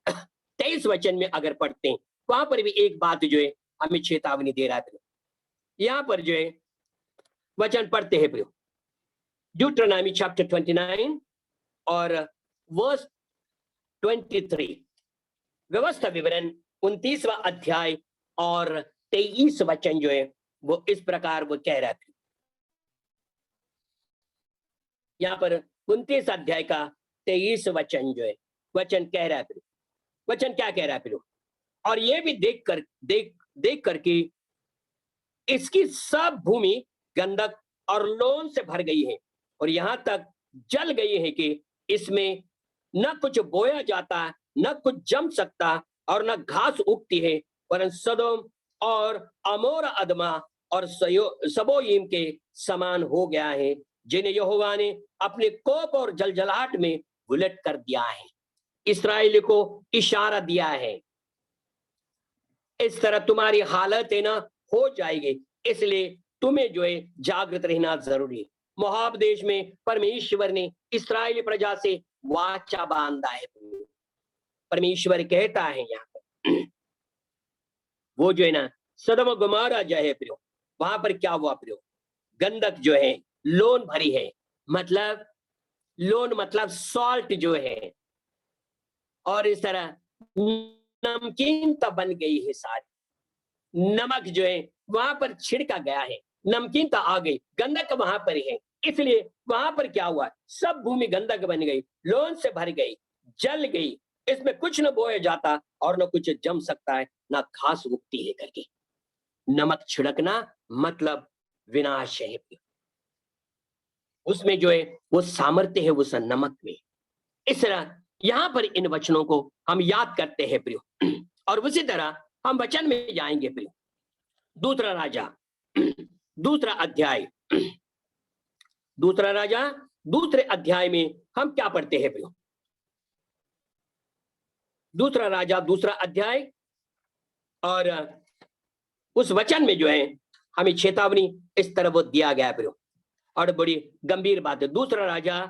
23 वचन में अगर पढ़ते हैं, वहां पर भी एक बात जो है हमें चेतावनी दे रहा है। यहां पर जो है वचन पढ़ते हैं प्रियो, ड्यूटरोनॉमी चैप्टर 29 और वर्स 23, व्यवस्था विवरण 29वां अध्याय और 23 वचन जो है वो इस प्रकार वो कह रहा है। यहाँ पर 29 अध्याय का 23 वचन जो है, वचन कह रहा है, वचन क्या कह रहा है फिर? और ये भी देख करके इसकी सब भूमि गंधक और लोन से भर गई है और यहाँ तक जल गई है कि इसमें न कुछ बोया जाता, न कुछ जम सकता और न घास उगती है, परंतु सदोम और अमोरा अदमा और सबोयीम के समान हो गया है, जिन्हें यहोवा ने अपने कोप और जलजलाहट में उलट कर दिया है। इस्राएल को इशारा दिया है, इस तरह तुम्हारी हालत है ना हो जाएगी, इसलिए तुम्हें जो है जागृत रहना जरूरी है। मोआब देश में परमेश्वर ने इस्राएली प्रजा से वाचा बांधा है। परमेश्वर कहता है यहाँ पर वो जो है ना सदम गुमारा जो है प्रियो, वहां पर क्या हुआ प्रियो? गंधक जो है लोन भरी है, मतलब लोन मतलब सॉल्ट जो है, और इस तरह नमकीनता बन गई है सारी। नमक जो है वहां पर छिड़का गया है, नमकीनता आ गई, गंधक वहां पर है, इसलिए वहां पर क्या हुआ? सब भूमि गंधक बन गई, लोन से भर गई, जल गई, इसमें कुछ न बोया जाता और न कुछ जम सकता है, ना घास उगती है करके। नमक छिड़कना मतलब विनाश है। उसमें जो है वो सामर्थ्य है उस नमक में। इस तरह यहां पर इन वचनों को हम याद करते हैं प्रियो, और उसी तरह हम वचन में जाएंगे प्रियो। दूसरा राजा दूसरा अध्याय, दूसरा राजा दूसरे अध्याय में हम क्या पढ़ते हैं प्रियो? दूसरा राजा दूसरा अध्याय और उस वचन में जो है हमें चेतावनी इस तरह वो दिया गया प्रियो, और बड़ी गंभीर बात है। दूसरा राजा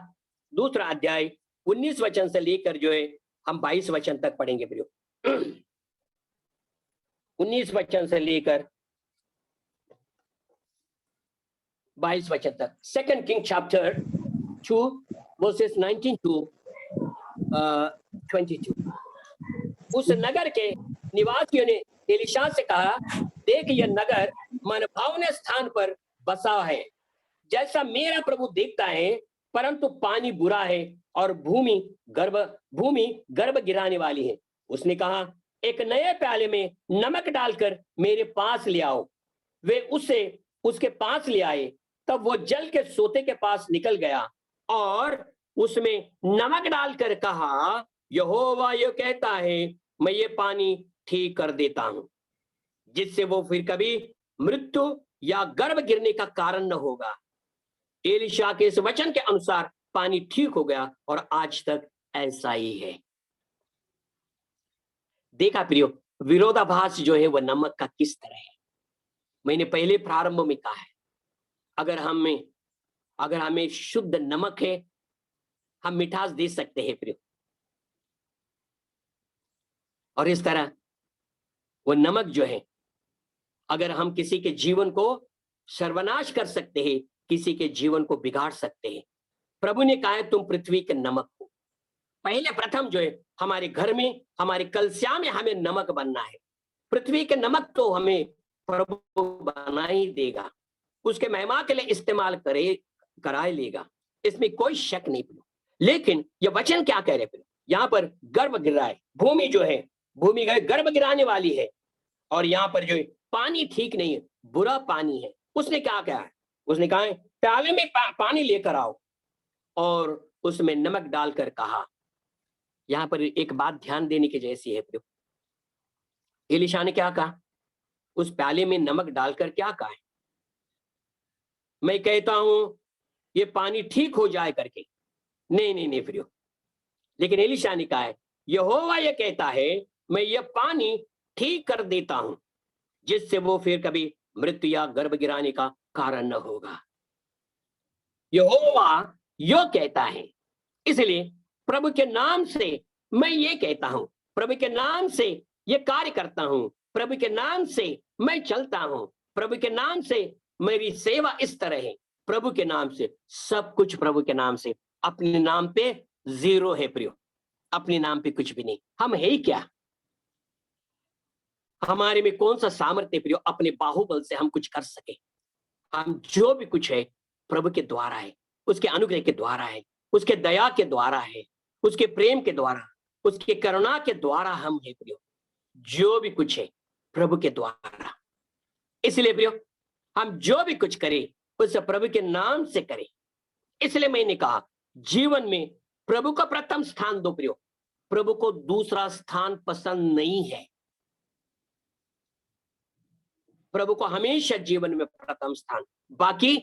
दूसरा अध्याय 19 वचन से लेकर जो है हम 22 वचन तक पढ़ेंगे प्रियो। 19 वचन से लेकर 22 वचन तक। Second king chapter 2 verses 19 to 22। उस नगर के निवासियों ने एलीशा से कहा, देख यह नगर मनभावने स्थान पर बसा है, जैसा मेरा प्रभु देखता है, परंतु पानी बुरा है और भूमि गर्भ गिराने वाली है। उसने कहा, एक नए प्याले में नमक डालकर मेरे पास ले आओ। वे उसे उसके पास ले आए, तब वो जल के सोते के पास निकल गया और उसमें नमक डालकर कहा, यहोवा ये कहता है, मैं ये पानी ठीक कर देता हूं, जिससे वो फिर कभी मृत्यु या गर्भ गिरने का कारण न होगा। एलिशा के इस वचन के अनुसार पानी ठीक हो गया और आज तक ऐसा ही है। देखा प्रियो, विरोधाभास जो है वह नमक का किस तरह है। मैंने पहले प्रारंभ में कहा है, अगर हमें शुद्ध नमक है, हम मिठास दे सकते हैं प्रियो। और इस तरह वो नमक जो है, अगर हम किसी के जीवन को सर्वनाश कर सकते हैं, किसी के जीवन को बिगाड़ सकते हैं। प्रभु ने कहा है, तुम पृथ्वी के नमक हो। पहले प्रथम जो है, हमारे घर में, हमारे कलस्या में हमें नमक बनना है। पृथ्वी के नमक तो हमें प्रभु बना ही देगा, उसके महिमा के लिए इस्तेमाल कराए लेगा, इसमें कोई शक नहीं। लेकिन यह वचन क्या कह रहे, यहाँ पर गर्भ गिर रहा है, भूमि जो है, भूमि गर्भ गिराने वाली है, और यहाँ पर जो है पानी ठीक नहीं है, बुरा पानी है। उसने क्या कहा है, उसने कहा है प्याले में पानी लेकर आओ, और उसमें नमक डालकर कहा। यहाँ पर एक बात ध्यान देने की जैसी है, एलिशा ने क्या कहा, उस प्याले में नमक डालकर क्या कहा है, मैं कहता हूं ये पानी ठीक हो जाए करके। नहीं नहीं नहीं प्रियो, लेकिन एलिशा ने कहा है, यहोवा ये कहता है, मैं ये पानी ठीक कर देता हूं, जिससे वो फिर कभी मृत्यु या गर्भ गिराने का कारण न होगा। यहोवा यो कहता है, इसलिए प्रभु के नाम से मैं ये कहता हूं, प्रभु के नाम से ये कार्य करता हूं, प्रभु के नाम से मैं चलता हूं, प्रभु के नाम से मेरी सेवा इस तरह है। प्रभु के नाम से सब कुछ, प्रभु के नाम से। अपने नाम पे जीरो है प्रियो, अपने नाम पे कुछ भी नहीं। हम है ही क्या, हमारे में कौन सा सामर्थ्य प्रियो, अपने बाहुबल से हम कुछ कर सके। हम जो भी कुछ है प्रभु के द्वारा है, उसके अनुग्रह के द्वारा है, उसके दया के द्वारा है, उसके प्रेम के द्वारा, उसके करुणा के द्वारा हम है प्रियो। जो भी कुछ है प्रभु के द्वारा। इसलिए प्रियो, हम जो भी कुछ करें उसे प्रभु के नाम से करें। इसलिए मैंने कहा, जीवन में प्रभु को प्रथम स्थान दो प्रियो, प्रभु को दूसरा स्थान पसंद नहीं है। प्रभु को हमेशा जीवन में प्रथम स्थान, बाकी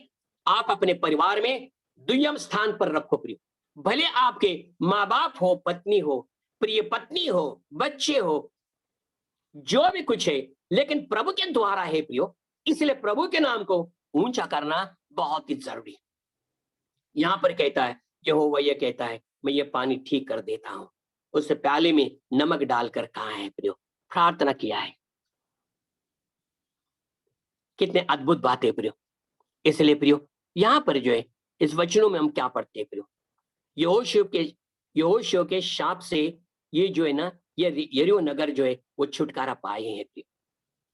आप अपने परिवार में द्वितीय स्थान पर रखो प्रियो। भले आपके माँ बाप हो, पत्नी हो, प्रिय पत्नी हो, बच्चे हो, जो भी कुछ है, लेकिन प्रभु के द्वारा है प्रियो। इसलिए प्रभु के नाम को ऊंचा करना बहुत ही जरूरी। यहां पर कहता है, यहोवा ये कहता है, मैं ये पानी ठीक कर देता हूं। उस प्याले में नमक डालकर कहा है प्रियो, प्रार्थना किया है। कितने अद्भुत बात है प्रियो। इसलिए प्रियो, यहां पर जो है इस वचनों में हम क्या पढ़ते हैं प्रियो, यहोशू के शाप से ये जो है ना, ये यरीहो नगर जो है वो छुटकारा पाए हैं प्रियो।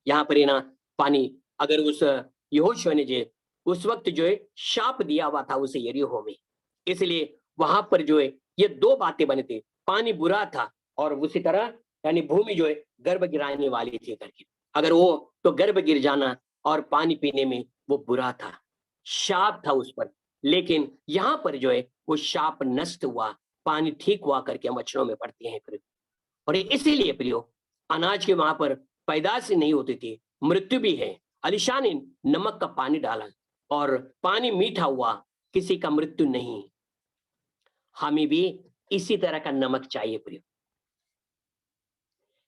यहाँ पर ना पानी, अगर उस यहोशू ने जो उस वक्त जो है शाप दिया हुआ था उसे यरीहो में, इसलिए वहां पर जो है ये दो बातें बने थे, पानी बुरा था और उसी तरह यानी भूमि जो है गर्भ गिराने वाली थी करके। अगर वो तो गर्भ गिर जाना और पानी पीने में वो बुरा था, शाप था उस पर। लेकिन यहाँ पर जो है वो शाप नष्ट हुआ, पानी ठीक हुआ करके हम वचनों में पढ़ते हैं प्रियो। और इसीलिए प्रियो, अनाज के वहां पर पैदाश नहीं होती थी, मृत्यु भी है। एलिशा ने नमक का पानी डाला और पानी मीठा हुआ, किसी का मृत्यु नहीं। हमें भी इसी तरह का नमक चाहिए प्रियो।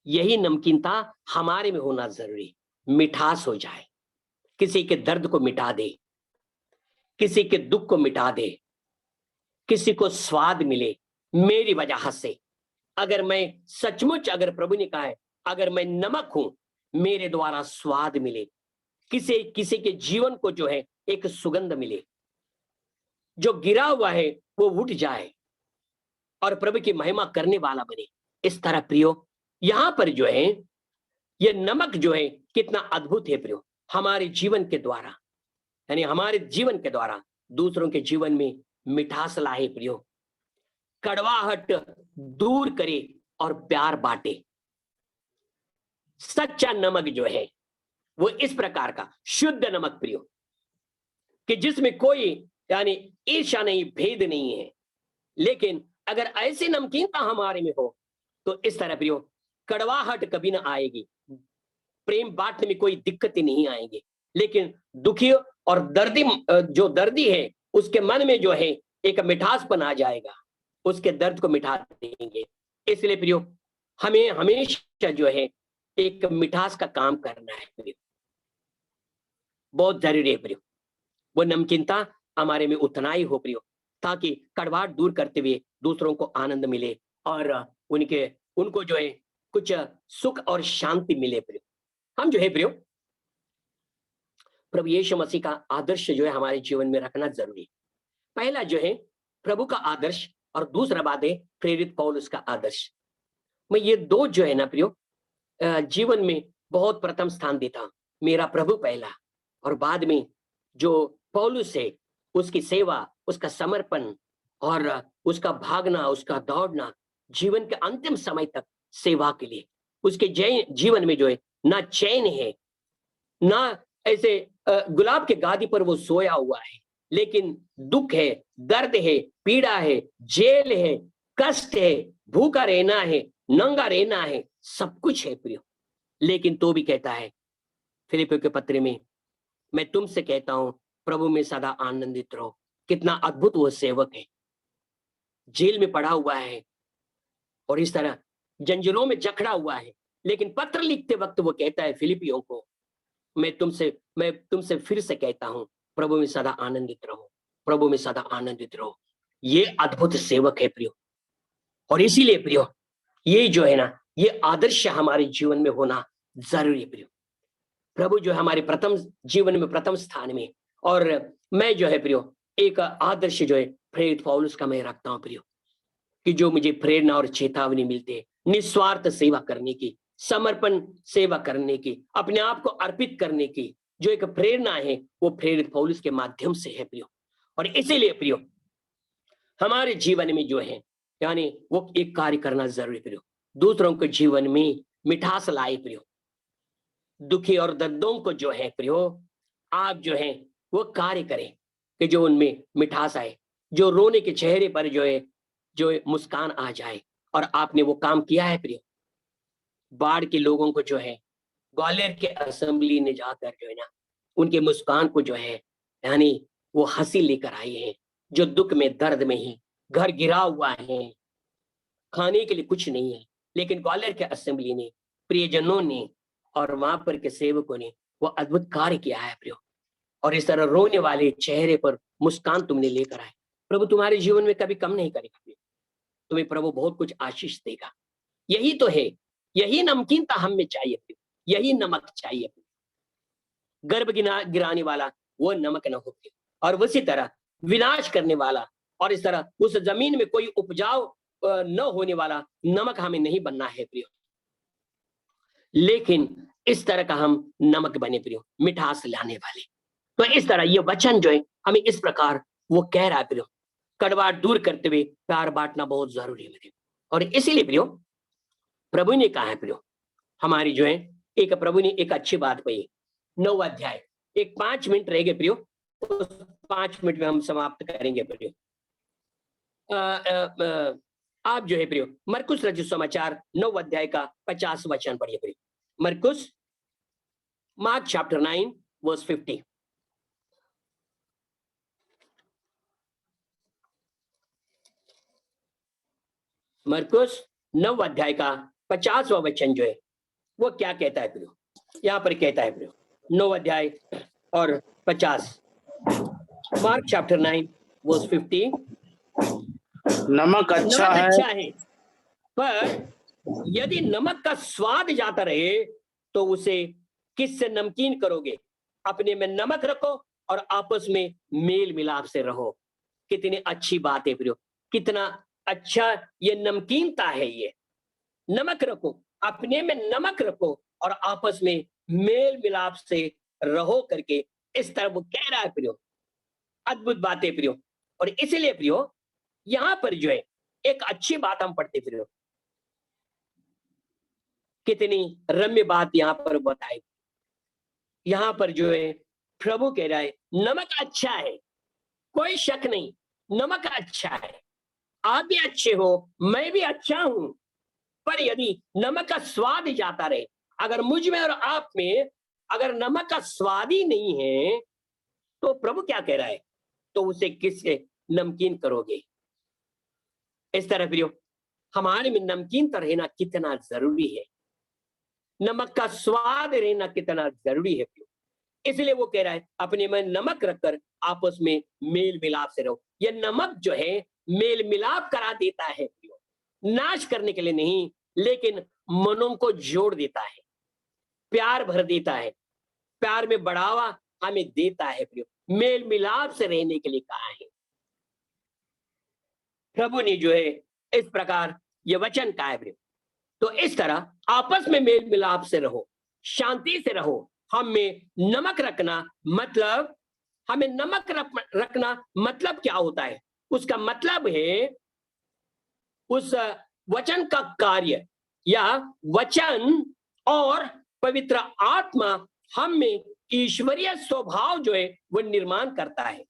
यही नमकीनता हमारे में होना जरूरी, मिठास हो जाए, किसी के दर्द को मिटा दे, किसी के दुख को मिटा दे, किसी को स्वाद मिले मेरी वजह से। अगर मैं सचमुच, अगर प्रभु ने कहा है, अगर मैं नमक हूं, मेरे द्वारा स्वाद मिले, किसी के जीवन को जो है एक सुगंध मिले, जो गिरा हुआ है वो उठ जाए और प्रभु की महिमा करने वाला बने। इस तरह प्रियो, यहां पर जो है ये नमक जो है कितना अद्भुत है प्रियो, हमारे जीवन के द्वारा, यानी हमारे जीवन के द्वारा दूसरों के जीवन में मिठास लाए प्रियो, कड़वाहट दूर करे और प्यार बांटे। सच्चा नमक जो है वो इस प्रकार का शुद्ध नमक प्रियो, कि जिसमें कोई यानी ईर्ष्या नहीं, भेद नहीं है। लेकिन अगर ऐसी नमकीनता हमारे में हो तो इस तरह प्रियो कड़वाहट कभी ना आएगी, प्रेम बांटने में कोई दिक्कतें नहीं आएंगी। लेकिन दुखी और दर्दी जो दर्दी है उसके मन में जो है एक मिठासपन आ जाएगा, उसके दर्द को मिटा देंगे। इसलिए प्रियो हमें हमेशा जो है एक मिठास का काम करना है प्रियो, बहुत जरूरी है प्रियो। वो नमकीनता हमारे में उतना ही हो प्रियो, ताकि कड़वाहट दूर करते हुए दूसरों को आनंद मिले और उनके उनको जो है कुछ सुख और शांति मिले प्रियो। हम जो है प्रियो प्रभु यीशु मसीह का आदर्श जो है हमारे जीवन में रखना जरूरी है। पहला जो है प्रभु का आदर्श और दूसरा बात है प्रेरित पौलुस का आदर्श। मैं ये दो जो है ना प्रियो जीवन में बहुत प्रथम स्थान देता हूं। मेरा प्रभु पहला, और बाद में जो पौलुस है उसकी सेवा, उसका समर्पण और उसका भागना, उसका दौड़ना जीवन के अंतिम समय तक सेवा के लिए। उसके जीवन में जो है ना चैन है, ना ऐसे गुलाब के गादी पर वो सोया हुआ है, लेकिन दुख है, दर्द है, पीड़ा है, जेल है, कष्ट है, भूखा रहना है, नंगा रहना है, सब कुछ है प्रियो। लेकिन तो भी कहता है फिलिपियों के पत्र में, मैं तुमसे कहता हूं प्रभु में सदा आनंदित रहो। कितना अद्भुत वो सेवक है, जेल में पड़ा हुआ है और इस तरह जंजीरों में जकड़ा हुआ है, लेकिन पत्र लिखते वक्त वो कहता है फिलिपियों को, मैं तुमसे फिर से कहता हूं प्रभु में सदा आनंदित रहो, प्रभु में सदा आनंदित रहो। ये अद्भुत सेवक है प्रियो। और इसीलिए प्रियो ये जो है ना ये आदर्श हमारे जीवन में होना जरूरी है प्रियो। प्रभु जो है हमारे प्रथम जीवन में प्रथम स्थान में, और मैं जो है प्रियो एक आदर्श जो है प्रेरित पौलुस का मैं रखता हूं प्रियो, कि जो मुझे प्रेरणा और चेतावनी मिलती है निस्वार्थ सेवा करने की, समर्पण सेवा करने की, अपने आप को अर्पित करने की जो एक प्रेरणा है वो प्रेरित पौलुस के माध्यम से है प्रियो। और इसीलिए प्रियो हमारे जीवन में जो है यानी वो एक कार्य करना जरूरी प्रियो, दूसरों के जीवन में मिठास लाए प्रियो। दुखी और दर्दों को जो है प्रियो आप जो है वो कार्य करें कि जो उनमें मिठास आए, जो रोने के चेहरे पर जो मुस्कान आ जाए। और आपने वो काम किया है प्रियो। बाढ़ के लोगों को जो है ग्वालियर के असेंबली ने जाकर जो है ना उनके मुस्कान को जो है यानी वो हंसी लेकर आए हैं, जो दुख में दर्द में ही घर गिरा हुआ है, खाने के लिए कुछ नहीं है, लेकिन ग्वालियर के असेंबली ने, प्रियजनों ने और वहां पर के सेवकों ने वो अद्भुत कार्य किया है प्रियो। और इस तरह रोने वाले चेहरे पर मुस्कान तुमने लेकर आए। प्रभु तुम्हारे जीवन में कभी कम नहीं करेगा, तुम्हें प्रभु बहुत कुछ आशीष देगा। यही तो है, यही नमकीनता हम में चाहिए, यही नमक चाहिए। गर्भ गिराने वाला वो नमक न हो, और उसी तरह विनाश करने वाला और इस तरह उस जमीन में कोई उपजाऊ न होने वाला नमक हमें नहीं बनना है प्रियो, लेकिन इस तरह का हम नमक बने प्रियो, मिठास लाने वाले। तो इस तरह ये वचन जो है हमें इस प्रकार वो कह रहा है प्रियो, कड़वाहट दूर करते हुए प्यार बांटना बहुत जरूरी है प्रियो। और इसीलिए प्रियो प्रभु ने कहा है प्रियो हमारी जो है एक प्रभु ने एक अच्छी बात कही, 9 अध्याय, एक 5 मिनट रह गए प्रियो, उस 5 मिनट में हम समाप्त करेंगे प्रियो। आप जो है प्रियो मरकुस रचित समाचार 9 अध्याय का 50 वचन पढ़िए प्रियो। मरकुस मार्क चैप्टर 9 वर्स 50। मरकुस 9 अध्याय का 50वां वचन जो है वो क्या कहता है प्रियो, यहाँ पर कहता है प्रियो 9 अध्याय और 50, मार्क चैप्टर 9 वर्स 50। नमक अच्छा है, पर यदि नमक का स्वाद जाता रहे तो उसे किससे नमकीन करोगे? अपने में नमक रखो और आपस में मेल मिलाप से रहो। कितनी अच्छी बात है प्रियो, कितना अच्छा ये नमकीनता है। ये नमक रखो, अपने में नमक रखो और आपस में मेल मिलाप से रहो करके इस तरह वो कह रहा है प्रियो। अद्भुत बात है प्रियो। और इसीलिए प्रियो यहां पर जो है एक अच्छी बात हम पढ़ते प्रियो, कितनी रम्य बात यहां पर बताई। यहां पर जो है प्रभु कह रहा है नमक अच्छा है, कोई शक नहीं, नमक अच्छा है, आप भी अच्छे हो, मैं भी अच्छा हूं, पर यदि नमक का स्वाद जाता रहे, अगर मुझ में और आप में अगर नमक का स्वाद ही नहीं है, तो प्रभु क्या कह रहा है, तो उसे किससे नमकीन करोगे। इस तरह प्रियो, हमारे में नमकीन तो रहना कितना जरूरी है, नमक का स्वाद रहना कितना जरूरी है प्रियो। इसलिए वो कह रहा है अपने में नमक रखकर आपस में मेल मिलाप से रहो। ये नमक जो है मेल मिलाप करा देता है प्रियो, नाश करने के लिए नहीं, लेकिन मनों को जोड़ देता है, प्यार भर देता है, प्यार में बढ़ावा हमें देता है प्रियो, मेल मिलाप से रहने के लिए कहा है। प्रभु ने जो है इस प्रकार ये वचन कहा है प्रियो। तो इस तरह आपस में मेल मिलाप से रहो, शांति से रहो। हम में नमक रखना मतलब, हमें नमक रखना मतलब क्या होता है, उसका मतलब है उस वचन का कार्य या वचन और पवित्र आत्मा हम में ईश्वरीय स्वभाव जो है वो निर्माण करता है।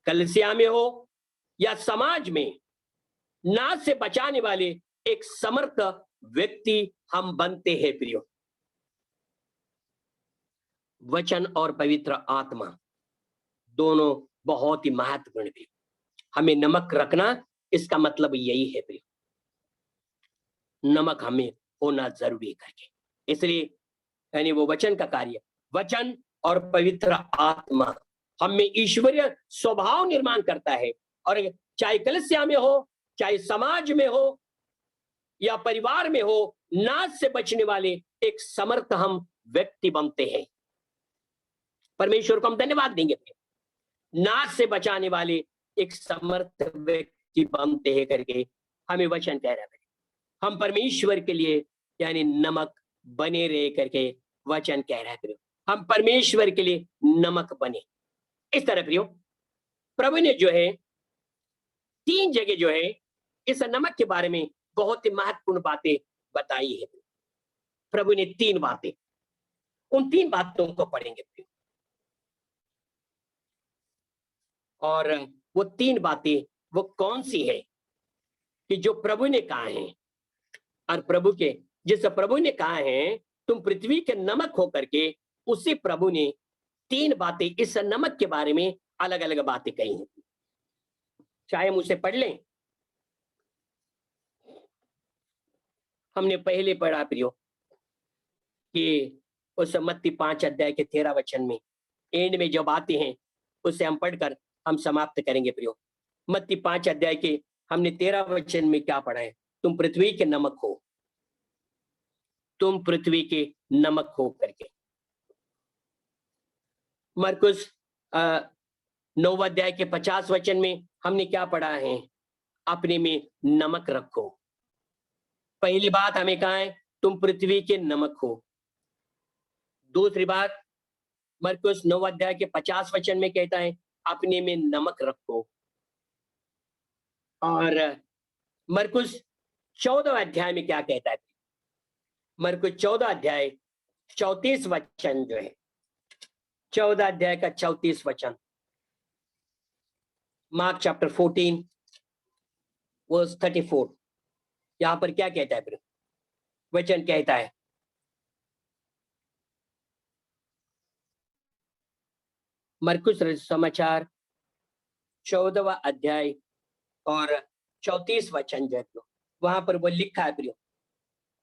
कलीसिया में हो या समाज में, नाश से बचाने वाले एक समर्थ व्यक्ति हम बनते हैं प्रियो। वचन और पवित्र आत्मा दोनों बहुत ही महत्वपूर्ण प्रियो। हमें नमक रखना इसका मतलब यही है प्रियो, नमक हमें होना जरूरी करके। इसलिए यानी वो वचन का कार्य, वचन और पवित्र आत्मा हम में ईश्वरीय स्वभाव निर्माण करता है। और चाहे कलीसिया में हो, चाहे समाज में हो या परिवार में हो, नाश से बचने वाले एक समर्थ हम व्यक्ति बनते हैं। परमेश्वर को हम धन्यवाद देंगे, नाश से बचाने वाले एक समर्थ व्यक्ति बनते हैं करके हमें वचन कह रहा है। हम परमेश्वर के लिए यानी नमक बने रहे करके वचन कह रहा है। हम परमेश्वर के लिए नमक बने। इस तरह प्रियो, प्रभु ने जो है 3 जगह जो है इस नमक के बारे में बहुत ही महत्वपूर्ण बातें बताई है। प्रभु ने 3 बातें, उन 3 बातों को पढ़ेंगे और वो 3 बातें वो कौन सी है कि जो प्रभु ने कहा है, और प्रभु के जिस प्रभु ने कहा है तुम पृथ्वी के नमक होकर के, उसी प्रभु ने 3 बातें इस नमक के बारे में अलग अलग बातें कही हैं। चाहे हम उसे पढ़ लें। हमने पहले पढ़ा प्रियो कि उस मत्ती 5 अध्याय के 13 वचन में एंड में जो बातें हैं उसे हम पढ़कर हम समाप्त करेंगे प्रियो। मत्ती 5 अध्याय के हमने 13 वचन में क्या पढ़ा है, तुम पृथ्वी के नमक हो, तुम पृथ्वी के नमक हो करके। मरकुस 9 अध्याय के 50 वचन में हमने क्या पढ़ा है, अपने में नमक रखो। पहली बात हमें कहा है तुम पृथ्वी के नमक हो। दूसरी बात मरकुस 9 अध्याय के 50 वचन में कहता है अपने में नमक रखो। और मरकुस 14 अध्याय में क्या कहता है, मरकुस 14 अध्याय 34 वचन जो है, 14 अध्याय का 34 वचन, मार्क चैप्टर 14 वर्स 34, यहां पर क्या कहता है, वचन कहता है मरकुस समाचार 14वां अध्याय और 34 वचन जो है, वहां पर वो लिखा है प्रियो,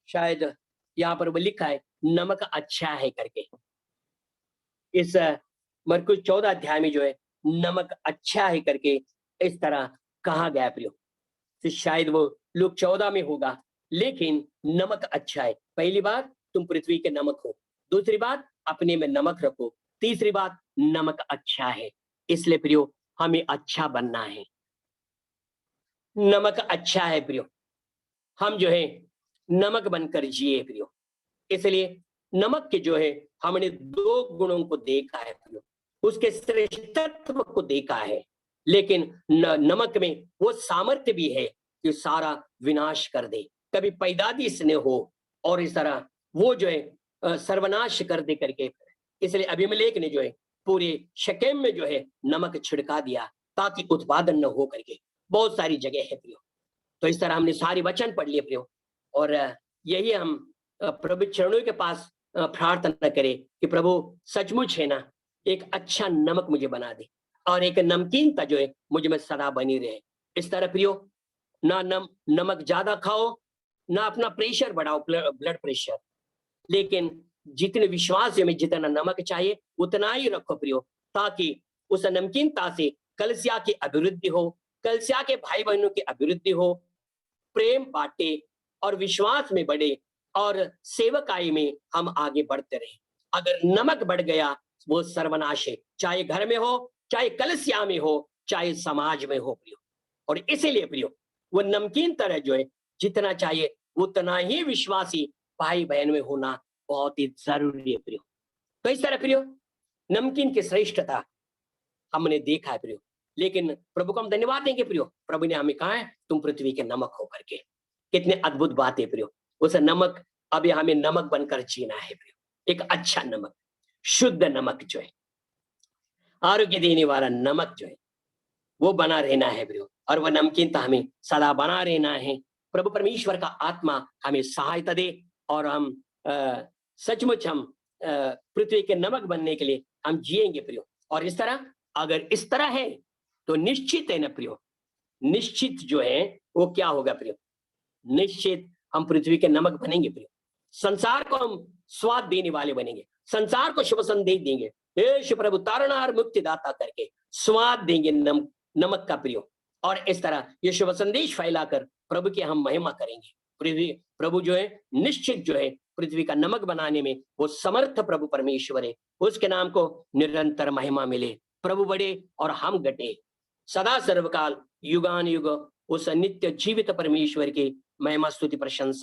शायद यहाँ पर वो लिखा है नमक अच्छा है करके। इस मरकुस 14 अध्याय में जो है नमक अच्छा है करके इस तरह कहा गया प्रियो। तो शायद वो लूक 14 में होगा, लेकिन नमक अच्छा है। पहली बात तुम पृथ्वी के नमक हो, दूसरी बात अपने में नमक रखो, तीसरी बात नमक अच्छा है। इसलिए प्रियो हमें अच्छा बनना है, नमक अच्छा है प्रियो, हम जो है नमक बनकर जिए प्रियो। इसलिए नमक के जो है हमने 2 गुणों को देखा है प्रियो, उसके श्रेष्ठत्व को देखा है, लेकिन नमक में वो सामर्थ्य भी है कि सारा विनाश कर दे, कभी पैदादी स्नेह हो और इस तरह वो जो है सर्वनाश कर दे करके। इसलिए अभिमलेख ने जो है पूरे शकेम में जो है नमक छिड़का दिया ताकि उत्पादन न हो करके। बहुत सारी जगह है प्रियो। तो इस तरह हमने सारी वचन पढ़ लिए प्रियो, और यही हम प्रभु चरणों के पास प्रार्थना करें कि प्रभु सचमुच है ना, एक अच्छा नमक मुझे बना दे और एक नमकीनता जो है मुझे में सदा बनी रहे। इस तरह प्रियो, ना नमक ज्यादा खाओ, ना अपना प्रेशर बढ़ाओ, ब्लड प्रेशर, लेकिन जितने विश्वास में जितना नमक चाहिए उतना ही रखो प्रियो, ताकि उस नमकीनता से कलीसिया की अभिवृद्धि हो, कलीसिया के भाई बहनों की अभिवृद्धि हो, प्रेम बांटे और विश्वास में बढ़े और सेवकाई में हम आगे बढ़ते रहे। अगर नमक बढ़ गया वो सर्वनाश है, चाहे घर में हो, चाहे कलीसिया में हो, चाहे समाज में हो प्रियो। और इसीलिए प्रियो, वो नमकीन तरह जो है जितना चाहिए उतना ही विश्वासी भाई बहन में होना बहुत ही जरूरी है प्रियो। तो इस तरह प्रियो, नमकीन की श्रेष्ठता हमने देखा है प्रियो, लेकिन प्रभु को हम धन्यवाद देंगे प्रियो, प्रभु ने हमें कहा है तुम पृथ्वी के नमक हो करके। कितने अद्भुत बात है प्रियो। उस नमक, अभी हमें नमक बनकर जीना है प्रियो, एक अच्छा नमक, शुद्ध नमक जो है, आरोग्य देने वाला नमक जो है वो बना रहना है प्रियो, और वह नमकीनता हमें सदा बना रहना है। प्रभु परमेश्वर का आत्मा हमें सहायता दे और हम सचमुच हम पृथ्वी के नमक बनने के लिए हम जिएंगे प्रियो। और इस तरह, अगर इस तरह है तो निश्चित है ना प्रियो, निश्चित जो है वो क्या होगा प्रियो, निश्चित हम पृथ्वी के नमक बनेंगे प्रियो। संसार को हम स्वाद देने वाले बनेंगे, संसार को शुभ संदेश देंगे, यीशु प्रभु तारणहार मुक्तिदाता करके स्वाद देंगे नमक का प्रियो। और इस तरह ये शुभ संदेश फैलाकर प्रभु की हम महिमा करेंगे। प्रभु जो है निश्चित जो है पृथ्वी का नमक बनाने में वो समर्थ प्रभु परमेश्वर है, उसके नाम को निरंतर महिमा मिले। प्रभु बढ़े और हम घटे, सदा सर्वकाल युगान युग उस नित्य जीवित परमेश्वर की महिमा स्तुति प्रशंसा